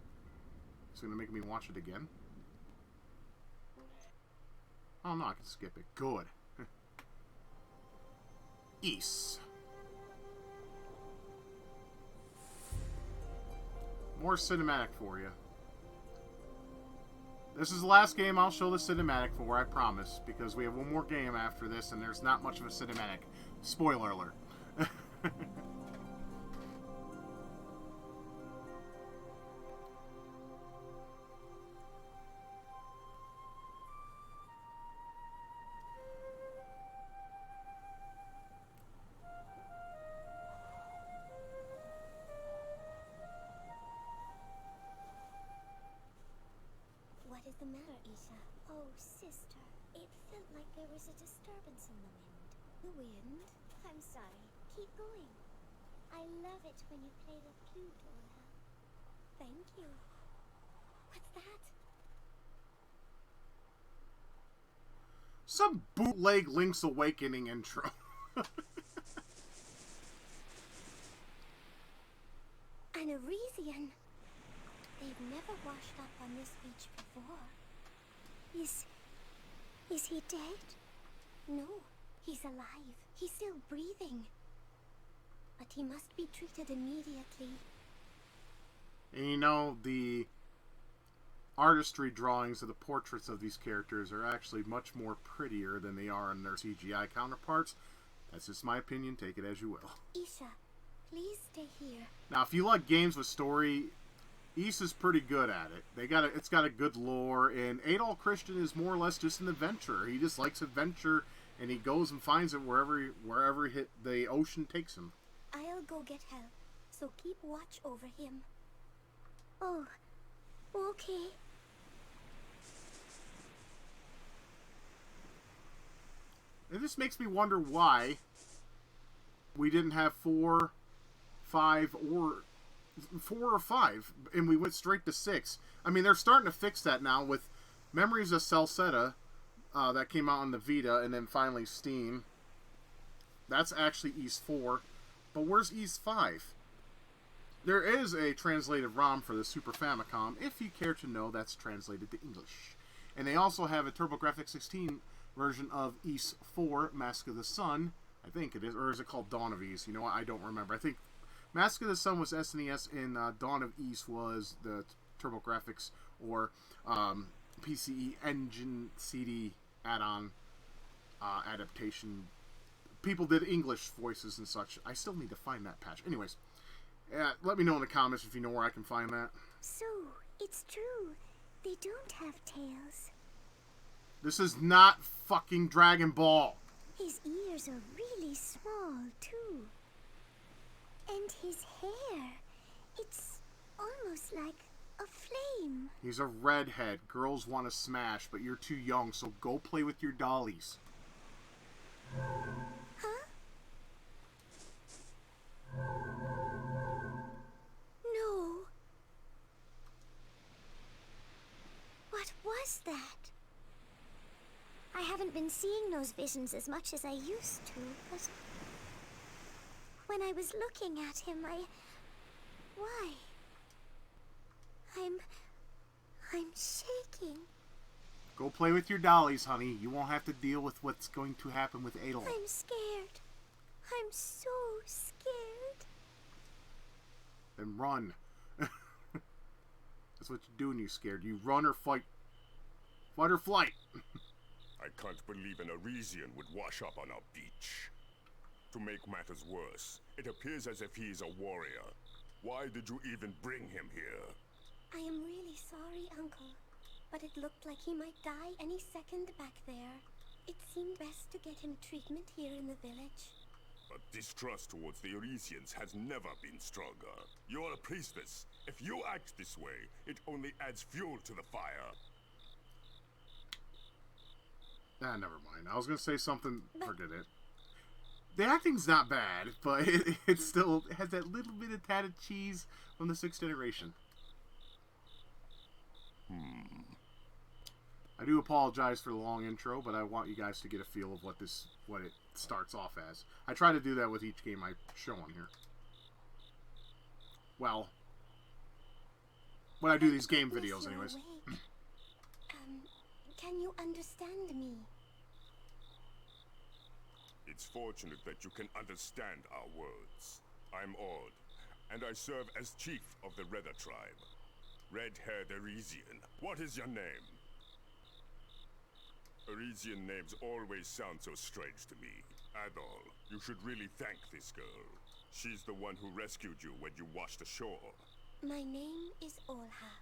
It's going to make me watch it again. Oh no, I can skip it. Good. East. More cinematic for you. This is the last game I'll show the cinematic for, I promise. Because we have one more game after this and there's not much of a cinematic. Spoiler alert. What is the matter, Isha? Oh, sister. It felt like there was a disturbance in the wind. The wind? I'm sorry. Keep going. I love it when you play the flute, Ola. Thank you. What's that? Some bootleg Link's Awakening intro. An Arisian. They've never washed up on this beach before. Is he dead? No, he's alive. He's still breathing. But he must be treated immediately. And you know, the artistry drawings of the portraits of these characters are actually much more prettier than they are in their CGI counterparts. That's just my opinion. Take it as you will. Isha, please stay here. Now, if you like games with story, Ys is pretty good at it. It's got a good lore, and Adol Christian is more or less just an adventurer. He just likes adventure, and he goes and finds it wherever the ocean takes him. I'll go get help, so keep watch over him. Oh, okay. And this makes me wonder why we didn't have 4, 5, or 4 or 5, and we went straight to 6. I mean, they're starting to fix that now with Memories of Celceta that came out on the Vita, and then finally Steam. That's actually Ys 4. But where's Ys 5? There is a translated ROM for the Super Famicom, if you care to know that's translated to English. And they also have a TurboGrafx 16 version of Ys 4, Mask of the Sun. I think it is. Or is it called Dawn of Ys? You know what? I don't remember. I think Mask of the Sun was SNES, and Dawn of Ys was the TurboGrafx or PCE Engine CD add-on adaptation. People did English voices and such. I still need to find that patch. Anyways, let me know in the comments if you know where I can find that. So, it's true. They don't have tails. This is not fucking Dragon Ball. His ears are really small, too. And his hair, it's almost like a flame. He's a redhead. Girls want to smash, but you're too young, so go play with your dollies. Huh? No. What was that? I haven't been seeing those visions as much as I used to, but when I was looking at him, why? I'm shaking. Go play with your dollies, honey. You won't have to deal with what's going to happen with Adol. I'm scared. I'm so scared. Then run. That's what you do when you're scared. You run or fight. Fight or flight. I can't believe an Arisian would wash up on our beach. To make matters worse, it appears as if he is a warrior. Why did you even bring him here? I am really sorry, Uncle. But it looked like he might die any second back there. It seemed best to get him treatment here in the village. But distrust towards the Arisians has never been stronger. You're a priestess. If you act this way, it only adds fuel to the fire. never mind. I was gonna say something. Forget it. The acting's not bad, but it still has that little bit of tatted cheese from the 6th generation. I do apologize for the long intro, but I want you guys to get a feel of what it starts off as. I try to do that with each game I show on here. Well, when I do these game videos, anyways. Can you understand me? It's fortunate that you can understand our words. I'm Ord, and I serve as chief of the Redder tribe. Red-haired Arisian. What is your name? Arisian names always sound so strange to me. Adol, you should really thank this girl. She's the one who rescued you when you washed ashore. My name is Olha.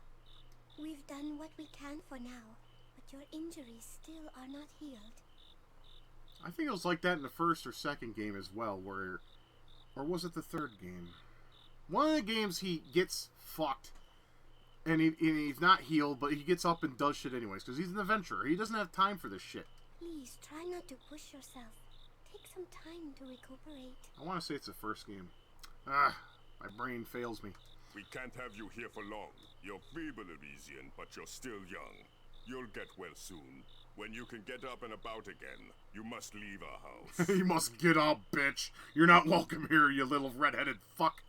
We've done what we can for now, but your injuries still are not healed. I think it was like that in the 1st or 2nd game as well, or was it the 3rd game? One of the games he gets fucked, and he's not healed, but he gets up and does shit anyways, because he's an adventurer. He doesn't have time for this shit. Please, try not to push yourself. Take some time to recuperate. I want to say it's the 1st game. My brain fails me. We can't have you here for long. You're feeble, Arisian, but you're still young. You'll get well soon. When you can get up and about again, you must leave our house. You must get up, bitch. You're not welcome here, you little red-headed fuck.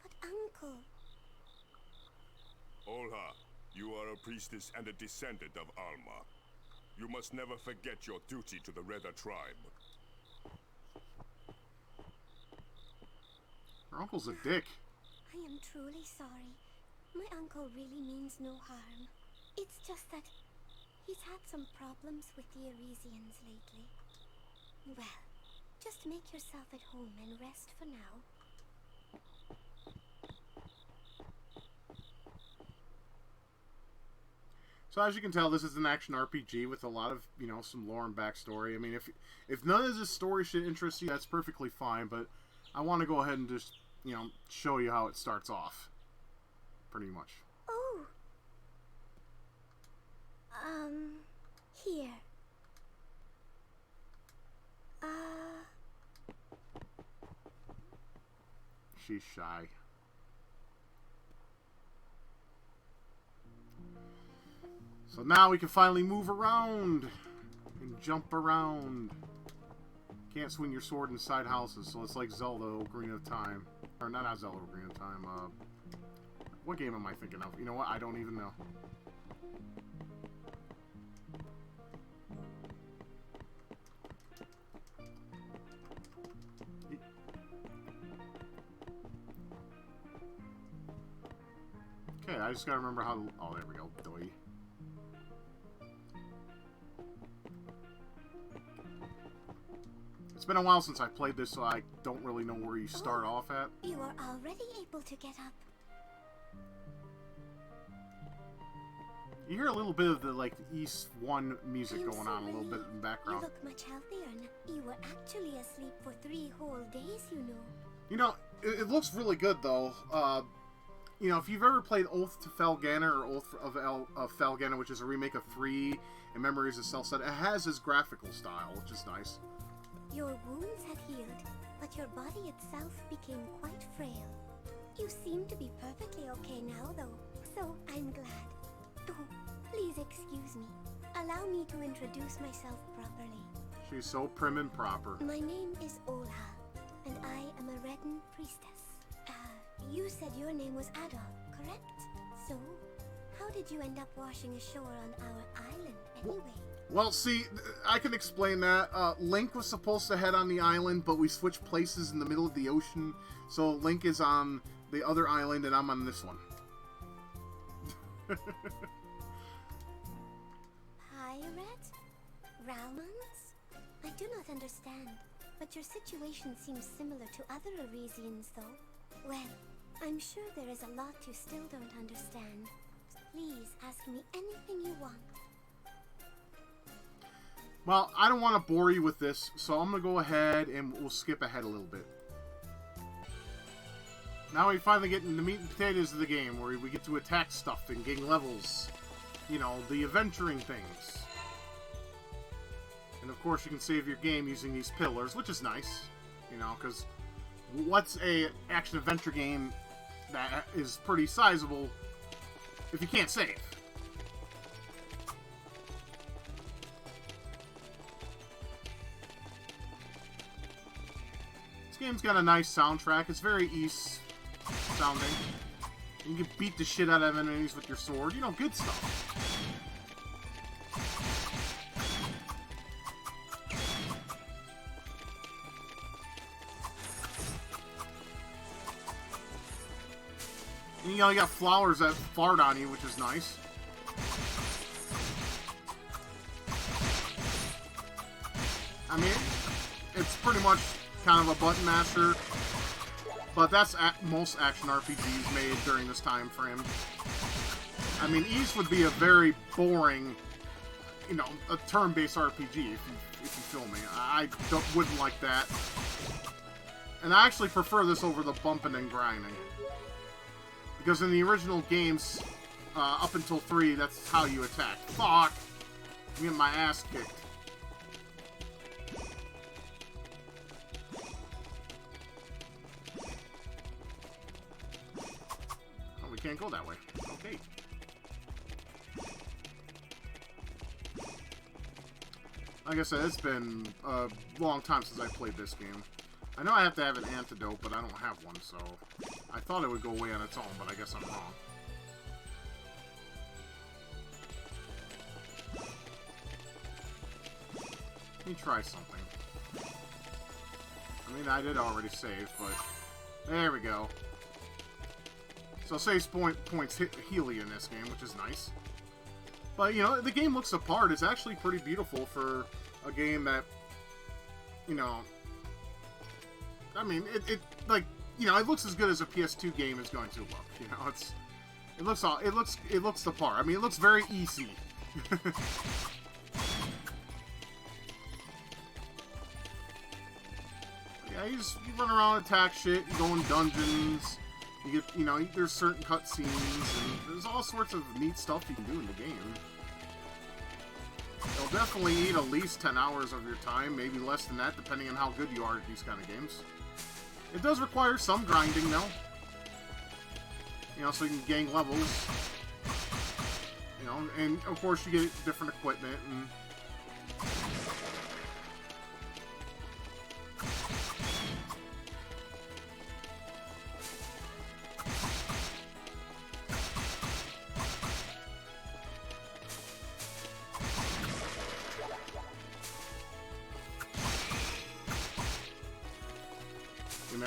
But Uncle... Olha, you are a priestess and a descendant of Alma. You must never forget your duty to the Redder tribe. Her uncle's a dick. I am truly sorry. My uncle really means no harm. It's just that he's had some problems with the Arisians lately. Well, just make yourself at home and rest for now. So as you can tell, this is an action RPG with a lot of, some lore and backstory. I mean, if none of this story shit interests you, that's perfectly fine, but I want to go ahead and just, show you how it starts off. Pretty much. Oh. Here. She's shy. So now we can finally move around and jump around. Can't swing your sword inside houses, so it's like Zelda Ocarina of Time. Or not Zelda Ocarina of Time, what game am I thinking of? You know what? I don't even know. Okay, I just gotta remember how to... Oh, there we go. Doi. It's been a while since I played this, so I don't really know where you start off at. You are already able to get up. You hear a little bit of the, East 1 music going on a little bit in the background. You look much healthier now. You were actually asleep for 3 whole days, you know. You know, it looks really good, though. If you've ever played Oath to Felgana or Oath of Felgana, which is a remake of 3 and Memories of Celceta, it has this graphical style, which is nice. Your wounds had healed, but your body itself became quite frail. You seem to be perfectly okay now, though, so I'm glad. Oh, please excuse me. Allow me to introduce myself properly. She's so prim and proper. My name is Olha, and I am a Redden priestess. You said your name was Adol, correct? So, how did you end up washing ashore on our island, anyway? Well, see, I can explain that. Link was supposed to head on the island, but we switched places in the middle of the ocean. So Link is on the other island, and I'm on this one. Pirate? Ralmans? I do not understand, but your situation seems similar to other Arisians, though. Well, I'm sure there is a lot you still don't understand. Please ask me anything you want. Well, I don't want to bore you with this, so I'm going to go ahead and we'll skip ahead a little bit. Now we finally get into the meat and potatoes of the game, where we get to attack stuff and gain levels. The adventuring things. And of course, you can save your game using these pillars, which is nice, you know, because what's a action-adventure game that is pretty sizable if you can't save? This game's got a nice soundtrack. It's very East sounding. You can beat the shit out of enemies with your sword. You know, good stuff. And, you know, you got flowers that fart on you, which is nice. I mean, it's pretty much kind of a button masher, but that's most action RPGs made during this time frame. I mean, East would be a very boring, you know, a turn-based RPG, if you feel me. I wouldn't like that. And I actually prefer this over the bumping and grinding. Because in the original games, up until 3, that's how you attack. Fuck! I'm getting my ass kicked. Oh, we can't go that way. Okay. Like I said, it's been a long time since I played this game. I know I have to have an antidote, but I don't have one, so... I thought it would go away on its own, but I guess I'm wrong. Let me try something. I mean, I did already save, but... There we go. So saves points Healy in this game, which is nice. But, you know, the game looks apart. It's actually pretty beautiful for a game that, you know... I mean, it like, you know, it looks as good as a PS2 game is going to look. You know, it looks the part. I mean, it looks very easy. Yeah, you run around, attack shit, you go in dungeons. You get, you know, there's certain cutscenes, and there's all sorts of neat stuff you can do in the game. It'll definitely eat at least 10 hours of your time, maybe less than that, depending on how good you are at these kind of games. It does require some grinding, though. You know, so you can gain levels. You know, and of course you get different equipment and...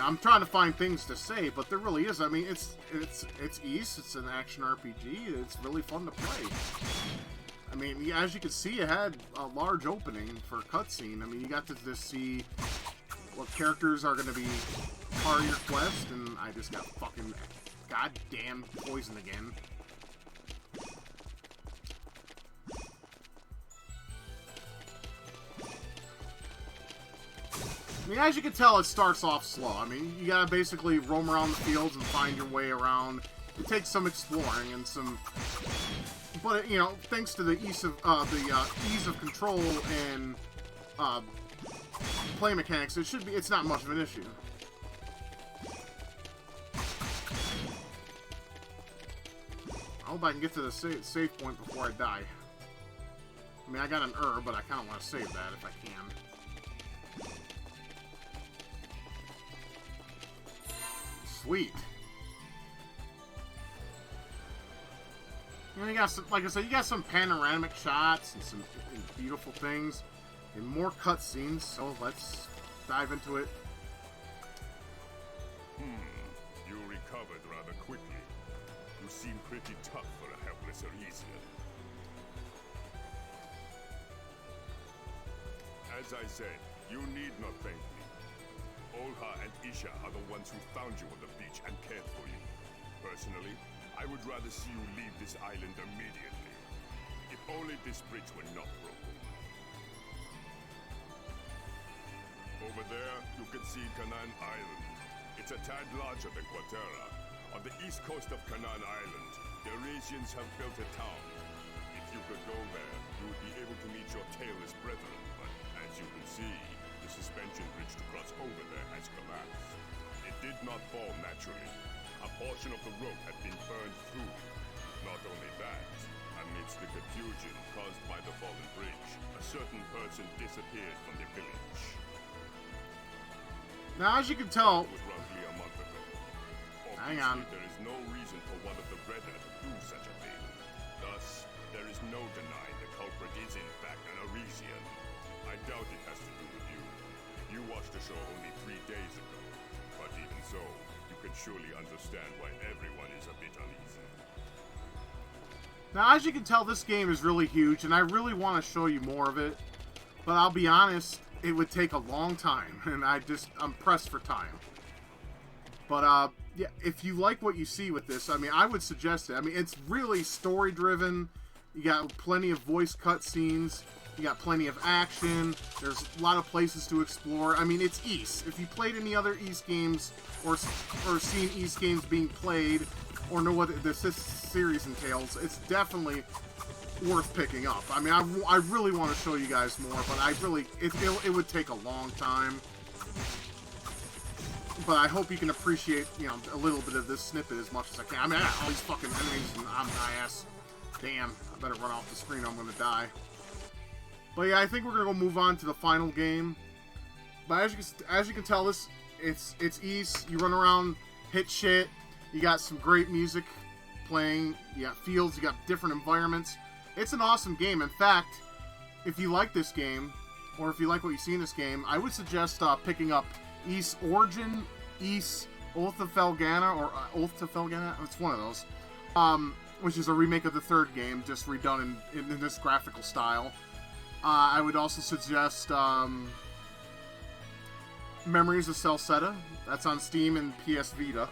I'm trying to find things to say, but there really is. I mean, it's East. It's an action RPG. It's really fun to play. I mean, as you can see, it had a large opening for a cutscene. I mean, you got to just see what characters are going to be part of your quest, and I just got fucking goddamn poisoned again. I mean, as you can tell, it starts off slow. I mean, you gotta basically roam around the fields and find your way around. It takes some exploring and some... But, you know, thanks to the ease of control and play mechanics, it's not much of an issue. I hope I can get to the save point before I die. I mean, I got an herb, but I kind of want to save that if I can. Sweet. You know, you got some, like I said, you got some panoramic shots and some beautiful things and more cutscenes. So let's dive into it. You recovered rather quickly. You seem pretty tough for a helpless Elysian. As I said, you need not thank me. Olha and Isha are the ones who found you on the beach and cared for you. Personally, I would rather see you leave this island immediately. If only this bridge were not broken. Over there, you can see Canaan Island. It's a tad larger than Quatera. On the east coast of Canaan Island, the Eurasians have built a town. If you could go there, you would be able to meet your tailless brethren, but suspension bridge to cross over there has collapsed. It did not fall naturally. A portion of the rope had been burned through. Not only that, amidst the confusion caused by the fallen bridge, a certain person disappeared from the village. Now, as you can tell, It was roughly a month ago. Hang on. Obviously, there is no reason for one of the Redder to do such a thing. Thus, there is no denying the culprit is in fact an Arisian. I doubt it has to do with you. You watched the show only 3 days ago. But even so, you can surely understand why everyone is a bit uneasy. now as you can tell, this game is really huge, and I really want to show you more of it. But I'll be honest, it would take a long time, and I'm pressed for time. But yeah, if you like what you see with this, I mean, I would suggest it. I mean, it's really story-driven. You got plenty of voice cutscenes. You got plenty of action. There's a lot of places to explore. I mean, it's Ys. If you played any other Ys games or seen Ys games being played or know what this series entails, it's definitely worth picking up. I mean, I really want to show you guys more, but it would take a long time. But I hope you can appreciate, you know, a little bit of this snippet as much as I can. I mean, I got all these fucking enemies, and I'm my ass. Damn, I better run off the screen or I'm gonna die. But yeah, I think we're gonna go move on to the final game. But as you can tell, it's Ys. You run around, hit shit. You got some great music playing. You got fields. You got different environments. It's an awesome game. In fact, if you like this game, or if you like what you see in this game, I would suggest picking up Ys Origin, Ys Oath of Felgana, or Oath to Felgana. It's one of those. Which is a remake of the third game, just redone in this graphical style. I would also suggest Memories of Celceta. That's on Steam and PS Vita.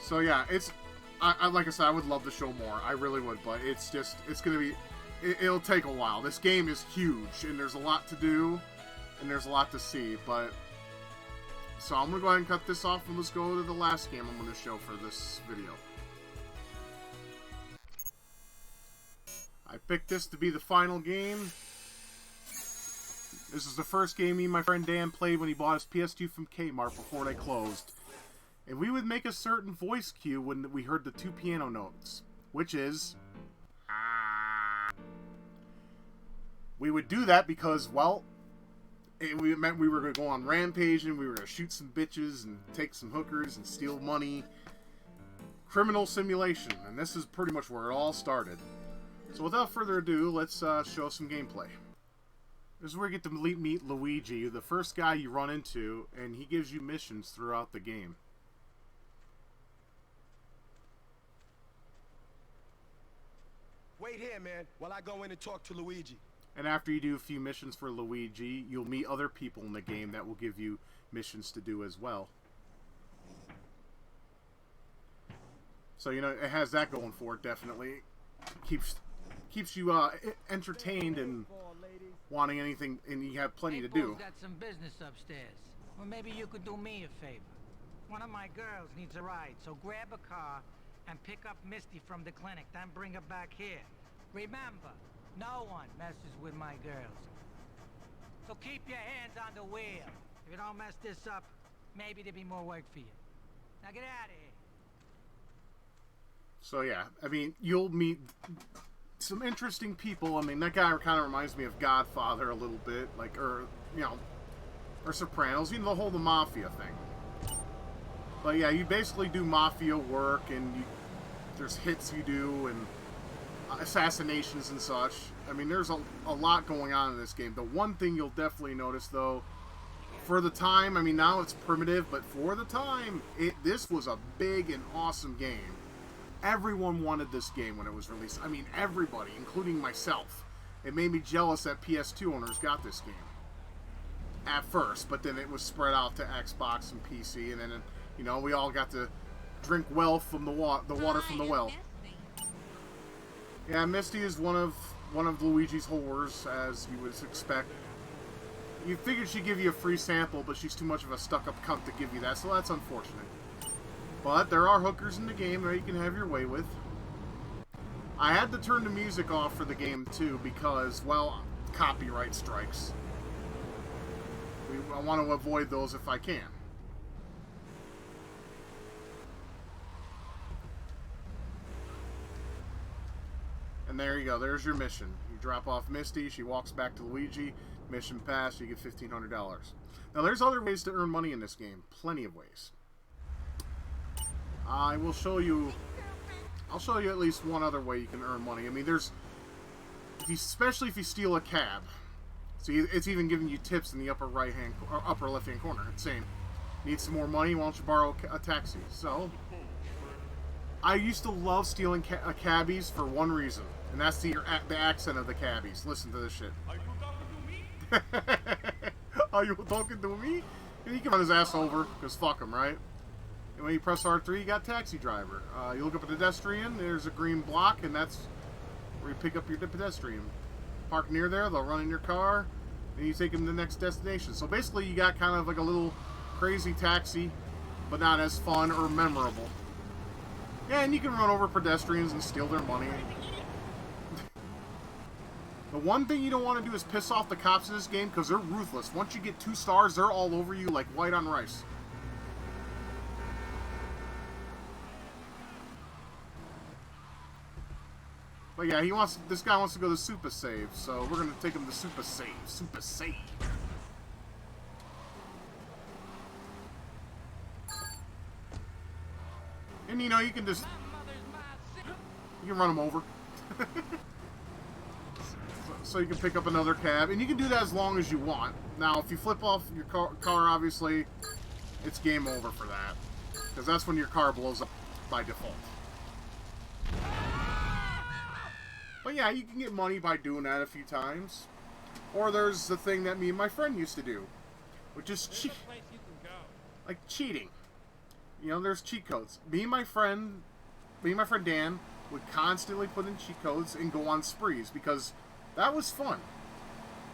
So yeah, like I said, I would love to show more. I really would, but it's gonna be, it'll take a while. This game is huge, and there's a lot to do, and there's a lot to see, but... So I'm gonna go ahead and cut this off, and let's go to the last game I'm gonna show for this video. I picked this to be the final game. This is the first game me and my friend Dan played when he bought his PS2 from Kmart before they closed. And we would make a certain voice cue when we heard the 2 piano notes, which is... We would do that because, well, it meant we were going to go on rampage and we were going to shoot some bitches and take some hookers and steal money. Criminal simulation, and this is pretty much where it all started. So without further ado, let's show some gameplay. This is where you get to meet Luigi, the first guy you run into, and he gives you missions throughout the game. Wait here, man, while I go in and talk to Luigi. And after you do a few missions for Luigi, you'll meet other people in the game that will give you missions to do as well. So, you know, it has that going for it, definitely. Keeps you entertained and wanting anything, and you have plenty to do. Got some business upstairs. Well, maybe you could do me a favor. One of my girls needs a ride, so grab a car and pick up Misty from the clinic, then bring her back here. Remember, no one messes with my girls. So keep your hands on the wheel. If you don't mess this up, maybe there'll be more work for you. Now get out of here. So yeah, I mean, you'll meet some interesting people. I mean, that guy kind of reminds me of Godfather a little bit, like, or, you know, or Sopranos, you know, the mafia thing. But yeah, you basically do mafia work, and there's hits you do, and assassinations and such. I mean, there's a lot going on in this game. The one thing you'll definitely notice, though, for the time, I mean, now it's primitive, but for the time, this was a big and awesome game. Everyone wanted this game when it was released. I mean, everybody, including myself. It made me jealous that PS2 owners got this game at first, but then it was spread out to Xbox and PC, and then, you know, we all got to drink well from the water from the well. Yeah, Misty is one of Luigi's whores, as you would expect. You figured she'd give you a free sample, but she's too much of a stuck-up cunt to give you that, so that's unfortunate. But there are hookers in the game that you can have your way with. I had to turn the music off for the game, too, because, well, copyright strikes. I want to avoid those if I can. And there you go. There's your mission. You drop off Misty. She walks back to Luigi. Mission passed. You get $1,500. Now, there's other ways to earn money in this game. Plenty of ways. I will show you... I'll show you at least one other way you can earn money. I mean, there's... especially if you steal a cab. See, it's even giving you tips in the upper right-hand... or upper left-hand corner. It's saying, need some more money? Why don't you borrow a taxi? So... I used to love stealing cabbies for one reason. And that's the accent of the cabbies. Listen to this shit. Are you talking to me? And he can run his ass over, because fuck him, right? And when you press R3, you got taxi driver. You look up a pedestrian, there's a green block, and that's where you pick up your pedestrian. Park near there, they'll run in your car, and you take them to the next destination. So basically, you got kind of like a little crazy taxi, but not as fun or memorable. Yeah, and you can run over pedestrians and steal their money. The one thing you don't want to do is piss off the cops in this game, because they're ruthless. Once you get 2 stars, they're all over you like white on rice. But yeah, this guy wants to go to Super Save, so we're going to take him to Super Save. Super Save. And you know, you can just... you can run him over. So you can pick up another cab, and you can do that as long as you want. Now, if you flip off your car, obviously, it's game over for that. Because that's when your car blows up by default. But yeah, you can get money by doing that a few times. Or there's the thing that me and my friend used to do, which is like cheating. You know, there's cheat codes. Me and my friend Dan would constantly put in cheat codes and go on sprees because that was fun.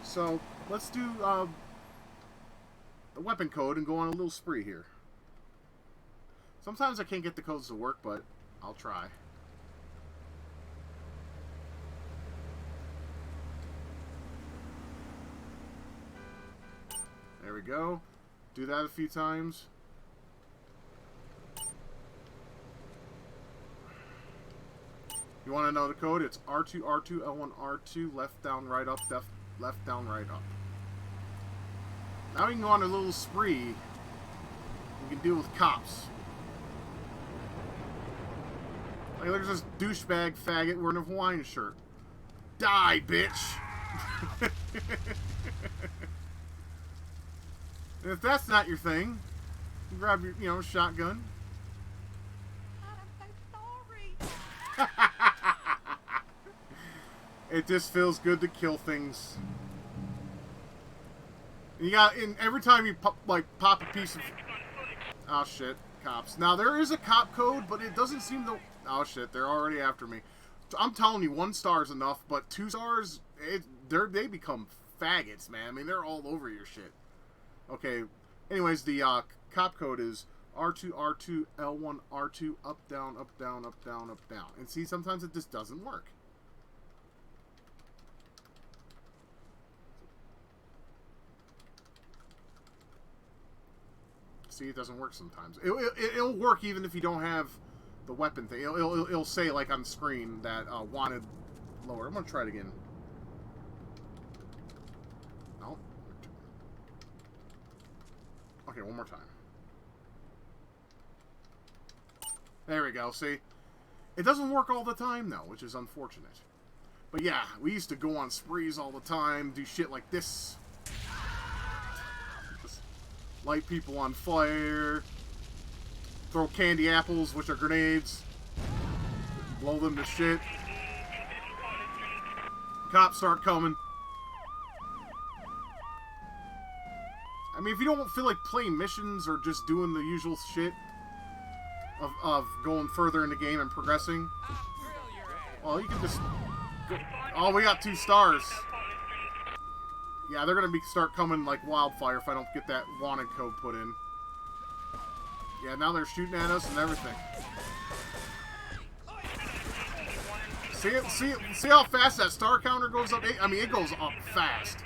So let's do the weapon code and go on a little spree here. Sometimes I can't get the codes to work, but I'll try. There we go. Do that a few times. You want to know the code? It's R2, R2, L1, R2, left, down, right, up, left, down, right, up. Now we can go on a little spree. We can deal with cops. Like, there's this douchebag faggot wearing a Hawaiian shirt. Die, bitch! And if that's not your thing, you grab your, you know, shotgun. It just feels good to kill things. You got, and every time you pop a piece of... Oh shit, cops. Now there is a cop code, but it doesn't seem to... Oh shit, they're already after me. I'm telling you, 1 star is enough, but 2 stars, they become faggots, man. I mean, they're all over your shit. Okay, anyways, the cop code is R2, R2, L1, R2, up, down, up, down, up, down, up, down. And see, sometimes it just doesn't work. See, it doesn't work sometimes. It'll work even if you don't have the weapon thing. It'll say, like, on the screen that wanted lower. I'm going to try it again. No. Okay, one more time. There we go, see? It doesn't work all the time, though, which is unfortunate. But yeah, we used to go on sprees all the time, do shit like this. Just light people on fire. Throw candy apples, which are grenades. Blow them to shit. Cops start coming. I mean, if you don't feel like playing missions or just doing the usual shit of going further in the game and progressing, well, you can just go. Oh, we got 2 stars. Yeah, they're gonna start coming like wildfire if I don't get that wanted code put in. Yeah, now they're shooting at us and everything. See how fast that star counter goes up? I mean, it goes up fast.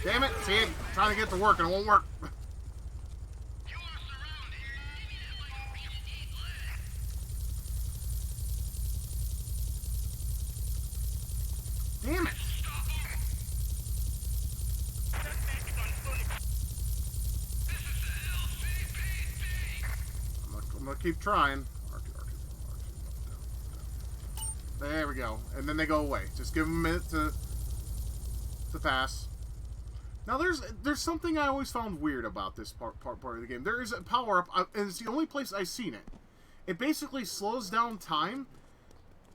Damn it! See, I'm trying to get to work and it won't work. Damn it! I'm gonna keep trying. There we go. And then they go away. Just give them a minute to pass. Now there's something I always found weird about this part of the game. There is a power-up, and it's the only place I've seen it. It basically slows down time,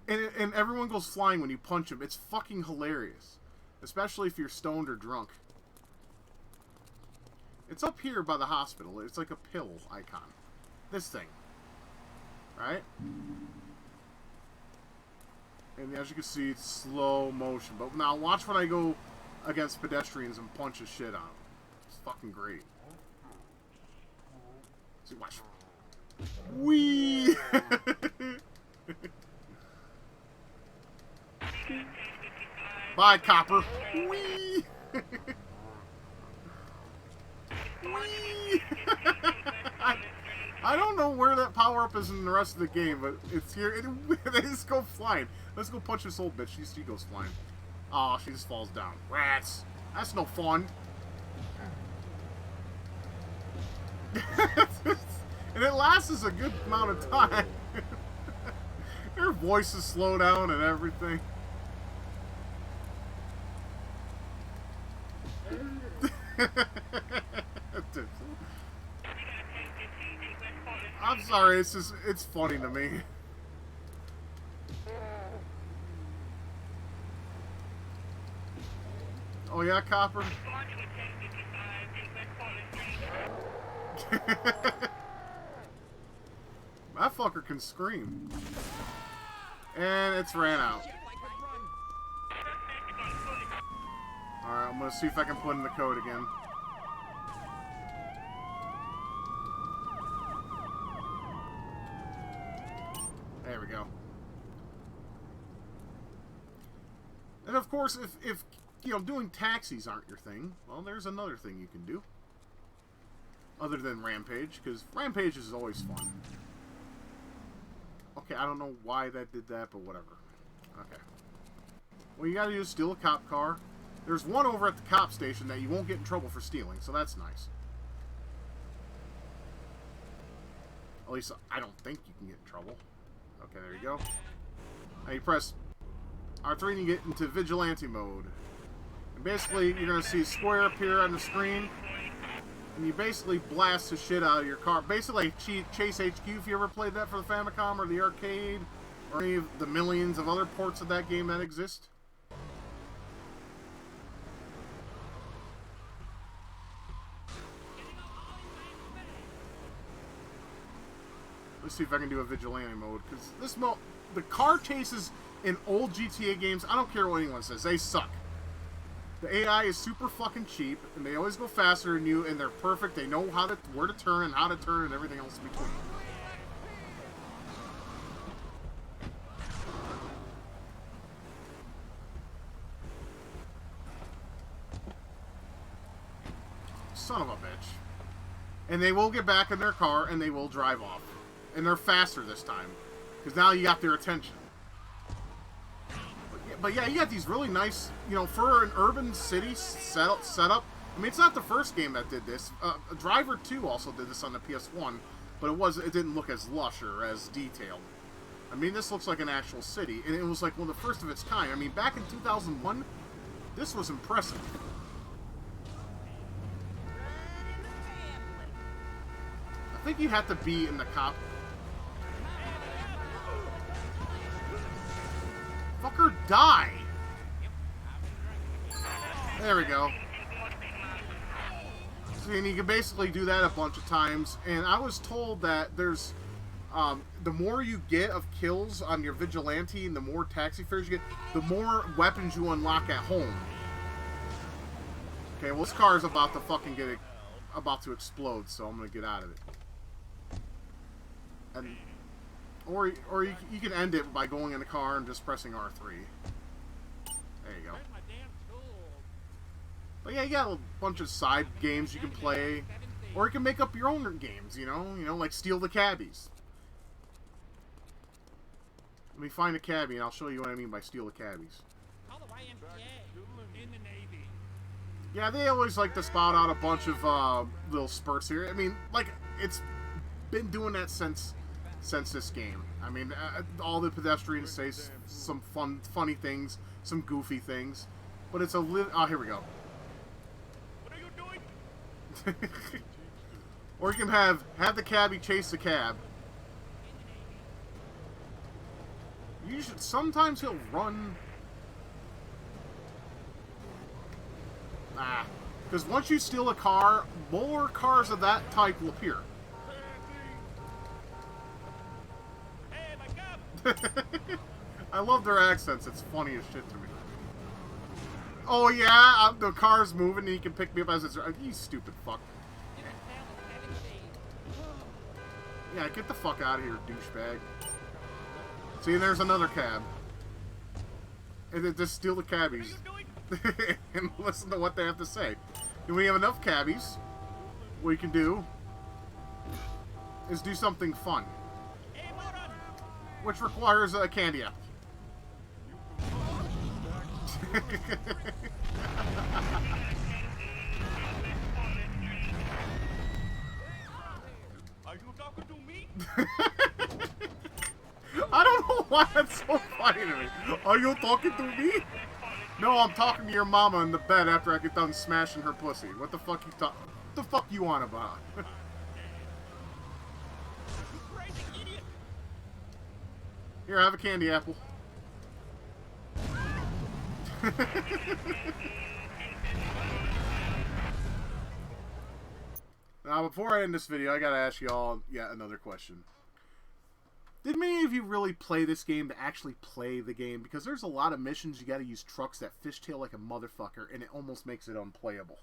and everyone goes flying when you punch them. It's fucking hilarious. Especially if you're stoned or drunk. It's up here by the hospital. It's like a pill icon. This thing. Right? And as you can see, it's slow motion. But now watch when I go against pedestrians and punch the shit on them. It's fucking great. See, watch. Whee! Bye, copper. Whee! Whee! I don't know where that power-up is in the rest of the game, but it's here. They just go flying. Let's go punch this old bitch. She goes flying. Oh, she just falls down. Rats. That's no fun. And it lasts a good amount of time. Her voices slow down and everything. I'm sorry, it's funny to me. Oh yeah, Copper? That fucker can scream. And it's ran out. Alright, I'm gonna see if I can put in the code again. There we go. And of course, if you know, doing taxis aren't your thing, well, there's another thing you can do. Other than Rampage, because Rampage is always fun. Okay, I don't know why that did that, but whatever. Okay. What you gotta do is steal a cop car. There's one over at the cop station that you won't get in trouble for stealing, so that's nice. At least I don't think you can get in trouble. Okay, there you go. Now you press R3 and you get into Vigilante mode. And basically, you're going to see a square appear on the screen. And you basically blast the shit out of your car. Basically, like Chase HQ, if you ever played that for the Famicom or the arcade. Or any of the millions of other ports of that game that exist. Let's see if I can do a Vigilante mode. Because this mode, the car chases in old GTA games, I don't care what anyone says, they suck. The AI is super fucking cheap, and they always go faster than you, and they're perfect. They know where to turn and how to turn and everything else in between. Son of a bitch. And they will get back in their car, and they will drive off. And they're faster this time. Because now you got their attention. But yeah, you got these really nice, you know, for an urban city setup. I mean, it's not the first game that did this. Driver 2 also did this on the PS1, but it didn't look as lush or as detailed. I mean, this looks like an actual city, and it was like one of the first of its kind. I mean, back in 2001, this was impressive. I think you have to be in the cop. Fucker, die! There we go. See, and you can basically do that a bunch of times. And I was told that there's, the more you get of kills on your Vigilante and the more taxi fares you get, the more weapons you unlock at home. Okay, well, this car is about to fucking about to explode, so I'm gonna get out of it. And, or you can end it by going in the car and just pressing R3. There you go. But yeah, you got a bunch of side games you can play, or you can make up your own games. You know, like Steal the Cabbies. Let me find a cabbie, and I'll show you what I mean by steal the cabbies. Yeah, they always like to spout out a bunch of little spurts here. I mean, like, it's been doing that since this game. I mean, all the pedestrians say some funny things, some goofy things, but it's a oh, here we go. What are you doing? Or you can have the cabbie chase the cab. Sometimes he'll run. Because once you steal a car, more cars of that type will appear. Hey, my cab! I love their accents. It's funny as shit to me. Oh yeah, the car's moving and he can pick me up as it's... You stupid fuck. Yeah, get the fuck out of here, douchebag. See, and there's another cab. And then just steal the cabbies. And listen to what they have to say. And we have enough cabbies. What you can do is do something fun. Which requires a candy apple. Are you talking to me? I don't know why that's so funny to me. Are you talking to me? No, I'm talking to your mama in the bed after I get done smashing her pussy. What the fuck you on about? Here, have a candy apple. Now, before I end this video, I gotta ask y'all yet another question. Did many of you really play this game to actually play the game? Because there's a lot of missions you gotta use trucks that fishtail like a motherfucker, and it almost makes it unplayable.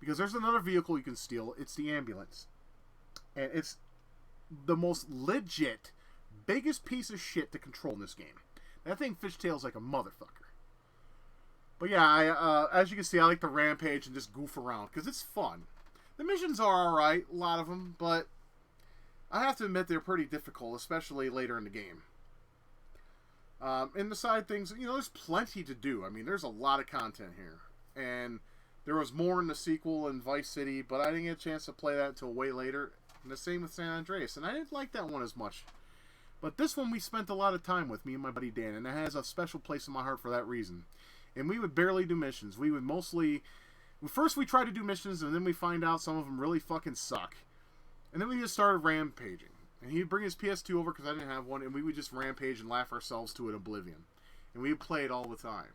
Because there's another vehicle you can steal. It's the ambulance. And it's the most legit, biggest piece of shit to control in this game. That thing fishtails like a motherfucker. But yeah, as you can see, I like to rampage and just goof around, because it's fun. The missions are alright, a lot of them, but I have to admit they're pretty difficult, especially later in the game. And the side things, you know, there's plenty to do. I mean, there's a lot of content here. And there was more in the sequel in Vice City, but I didn't get a chance to play that until way later. And the same with San Andreas, and I didn't like that one as much. But this one we spent a lot of time with, me and my buddy Dan, and it has a special place in my heart for that reason. And we would barely do missions. We would mostly... First we tried to do missions, and then we find out some of them really fucking suck. And then we just started rampaging. And he'd bring his PS2 over because I didn't have one, and we would just rampage and laugh ourselves to an oblivion. And we would play it all the time.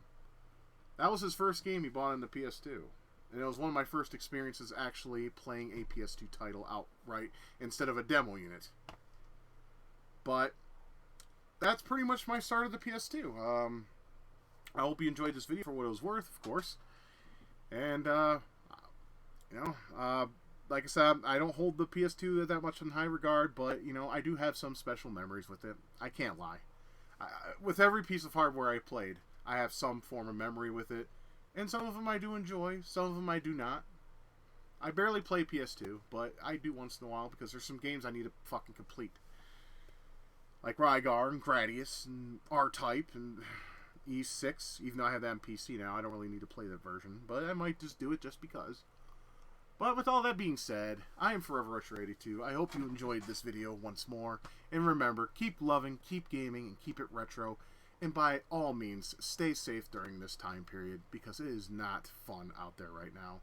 That was his first game he bought on the PS2. And it was one of my first experiences actually playing a PS2 title outright instead of a demo unit. But that's pretty much my start of the PS2. I hope you enjoyed this video for what it was worth, of course. And, you know, like I said, I don't hold the PS2 that much in high regard, but, you know, I do have some special memories with it. I can't lie. With every piece of hardware I played, I have some form of memory with it. And some of them I do enjoy, some of them I do not. I barely play PS2, but I do once in a while because there's some games I need to fucking complete. Like Rygar and Gradius and R-Type and E6, even though I have that on PC now, I don't really need to play that version, but I might just do it just because. But with all that being said, I am Forever Retro 82. I hope you enjoyed this video once more, and remember, keep loving, keep gaming, and keep it retro, and by all means, stay safe during this time period, because it is not fun out there right now,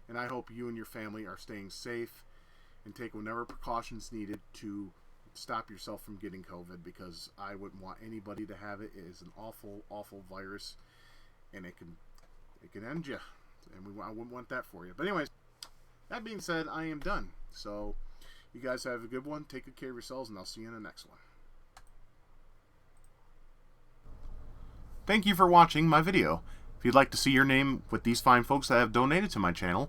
and I hope you and your family are staying safe, and take whatever precautions needed to stop yourself from getting COVID, because I wouldn't want anybody to have it. It is an awful, awful virus, and it can end you, and I wouldn't want that for you. But anyways, that being said, I am done. So, you guys have a good one. Take good care of yourselves, and I'll see you in the next one. Thank you for watching my video. If you'd like to see your name with these fine folks that have donated to my channel,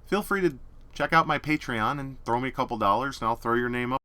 feel free to check out my Patreon and throw me a couple dollars, and I'll throw your name up